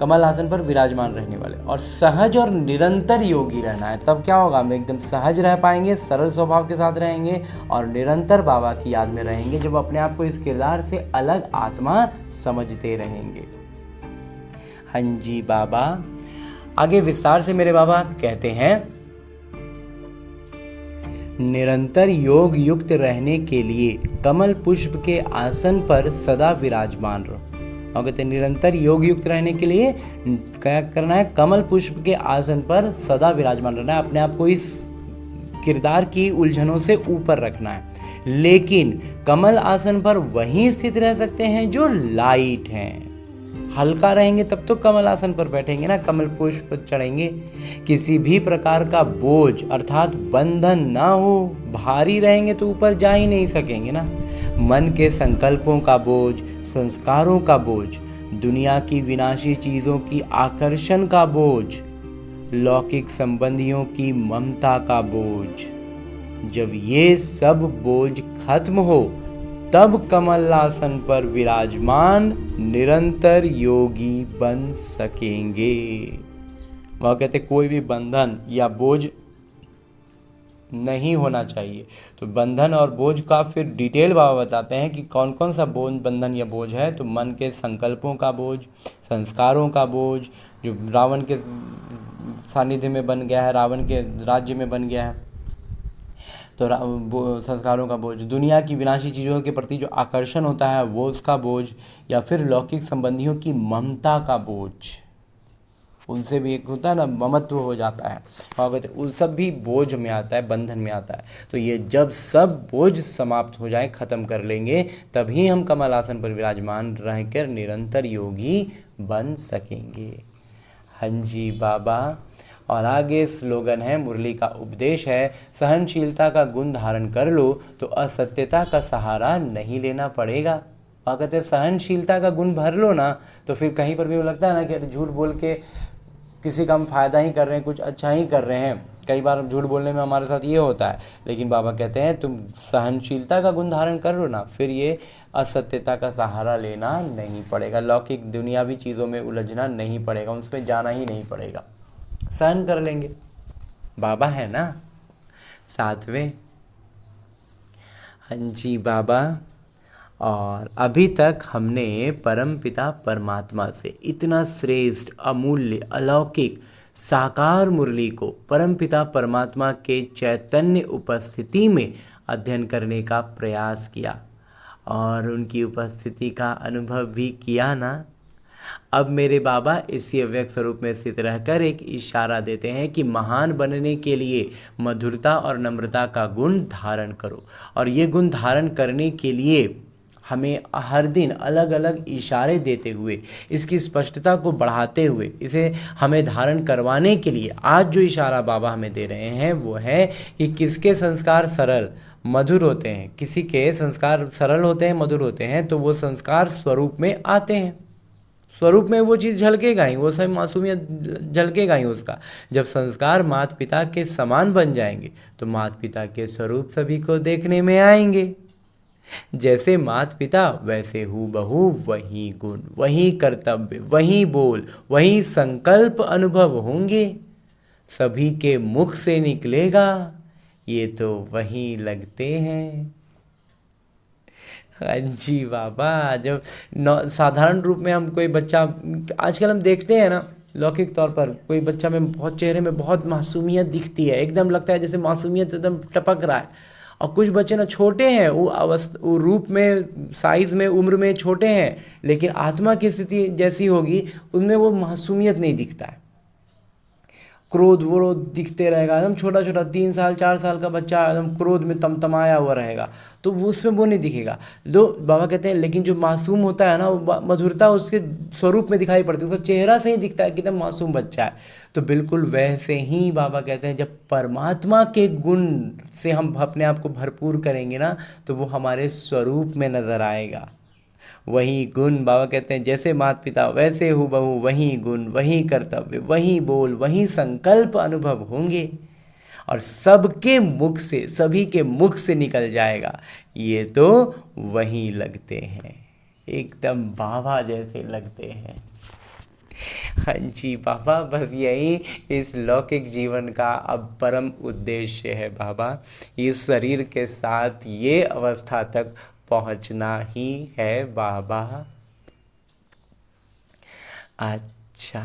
कमल आसन पर विराजमान रहने वाले, और सहज और निरंतर योगी रहना है। तब क्या होगा, हम एकदम सहज रह पाएंगे, सरल स्वभाव के साथ रहेंगे और निरंतर बाबा की याद में रहेंगे, जब अपने आप को इस किरदार से अलग आत्मा समझते रहेंगे। हाँ जी बाबा। आगे विस्तार से मेरे बाबा कहते हैं निरंतर योग युक्त रहने के लिए कमल पुष्प के आसन पर सदा विराजमान रहो। और कहते हैं निरंतर योग युक्त रहने के लिए क्या करना है, कमल पुष्प के आसन पर सदा विराजमान रहना है, अपने आप को इस किरदार की उलझनों से ऊपर रखना है। लेकिन कमल आसन पर वहीं स्थित रह सकते हैं जो लाइट हैं। हल्का रहेंगे तब तो कमल आसन पर बैठेंगे ना, कमल पुष्प पर चढ़ेंगे। किसी भी प्रकार का बोझ अर्थात बंधन ना हो, भारी रहेंगे तो ऊपर जा ही नहीं सकेंगे ना। मन के संकल्पों का बोझ, संस्कारों का बोझ, दुनिया की विनाशी चीज़ों की आकर्षण का बोझ, लौकिक संबंधियों की ममता का बोझ, जब ये सब बोझ खत्म हो तब कमल आसन पर विराजमान निरंतर योगी बन सकेंगे। वह कहते कोई भी बंधन या बोझ नहीं होना चाहिए। तो बंधन और बोझ का फिर डिटेल बाबा बताते हैं कि कौन कौन सा बोझ बंधन या बोझ है। तो मन के संकल्पों का बोझ, संस्कारों का बोझ, जो रावण के सानिध्य में बन गया है, रावण के राज्य में बन गया है, तो संस्कारों का बोझ, दुनिया की विनाशी चीज़ों के प्रति जो आकर्षण होता है वो उसका बोझ, या फिर लौकिक संबंधियों की ममता का बोझ, उनसे भी एक होता है ना ममत्व हो जाता है, और कहते उन सब भी बोझ में आता है, बंधन में आता है। तो ये जब सब बोझ समाप्त हो जाए, ख़त्म कर लेंगे, तभी हम कमल आसन पर विराजमान रहकर निरंतर योगी बन सकेंगे। हाँ जी बाबा। और आगे स्लोगन है, मुरली का उपदेश है, सहनशीलता का गुण धारण कर लो तो असत्यता का सहारा नहीं लेना पड़ेगा। वहाँ कहते हैं सहनशीलता का गुण भर लो ना, तो फिर कहीं पर भी वो लगता है ना कि अरे झूठ बोल के किसी का हम फ़ायदा ही कर रहे हैं, कुछ अच्छा ही कर रहे हैं। कई बार झूठ बोलने में हमारे साथ ये होता है, लेकिन बाबा कहते हैं तुम सहनशीलता का गुण धारण कर लो ना, फिर ये असत्यता का सहारा लेना नहीं पड़ेगा, लौकिक दुनियावी चीज़ों में उलझना नहीं पड़ेगा, उसमें जाना ही नहीं पड़ेगा, सहन कर लेंगे। बाबा है ना साथ में। हाँ जी बाबा। और अभी तक हमने परमपिता परमात्मा से इतना श्रेष्ठ, अमूल्य, अलौकिक, साकार मुरली को परमपिता परमात्मा के चैतन्य उपस्थिति में अध्ययन करने का प्रयास किया और उनकी उपस्थिति का अनुभव भी किया ना। अब मेरे बाबा इसी अव्यक्त स्वरूप में स्थित रहकर एक इशारा देते हैं कि महान बनने के लिए मधुरता और नम्रता का गुण धारण करो, और ये गुण धारण करने के लिए हमें हर दिन अलग अलग इशारे देते हुए, इसकी स्पष्टता को बढ़ाते हुए, इसे हमें धारण करवाने के लिए आज जो इशारा बाबा हमें दे रहे हैं वो है कि किसके संस्कार सरल मधुर होते हैं, किसी के संस्कार सरल होते हैं, मधुर होते हैं, तो वो संस्कार स्वरूप में आते हैं, स्वरूप में वो चीज़ झलकेगा ही, वो सब मासूमियत झलकेगा ही उसका। जब संस्कार माता पिता के समान बन जाएंगे तो माता पिता के स्वरूप सभी को देखने में आएंगे। जैसे माता पिता वैसे हूबहू वही गुण, वही कर्तव्य, वही बोल, वही संकल्प अनुभव होंगे, सभी के मुख से निकलेगा, ये तो वही लगते हैं। हाँ जी बाबा। जब साधारण रूप में हम कोई बच्चा, आजकल हम देखते हैं ना लौकिक तौर पर, कोई बच्चा में बहुत चेहरे में बहुत मासूमियत दिखती है, एकदम लगता है जैसे मासूमियत एकदम टपक रहा है। और कुछ बच्चे ना छोटे हैं, वो रूप में, साइज़ में, उम्र में छोटे हैं, लेकिन आत्मा की स्थिति जैसी होगी उनमें वो मासूमियत नहीं दिखता है, क्रोध वरोध दिखते रहेगा, एकदम छोटा छोटा 3 साल 4 साल का बच्चा एकदम क्रोध में तमतमाया हुआ रहेगा, तो वो उसमें वो नहीं दिखेगा। जो बाबा कहते हैं, लेकिन जो मासूम होता है ना, वो मधुरता उसके स्वरूप में दिखाई पड़ती है, उसका चेहरा से ही दिखता है कि एकदम मासूम बच्चा है। तो बिल्कुल वैसे ही बाबा कहते हैं जब परमात्मा के गुण से हम अपने आप को भरपूर करेंगे ना, तो वो हमारे स्वरूप में नज़र आएगा, वही गुण। बाबा कहते हैं जैसे माता पिता वैसे हूबहू वही गुण, वही कर्तव्य, वही बोल, वही संकल्प अनुभव होंगे, और सबके मुख से, सभी के मुख से निकल जाएगा, ये तो वही लगते हैं, एकदम बाबा जैसे लगते हैं। हाँ जी बाबा, बस यही इस लौकिक जीवन का अब परम उद्देश्य है बाबा, इस शरीर के साथ ये अवस्था तक पहुंचना ही है बाबा। अच्छा।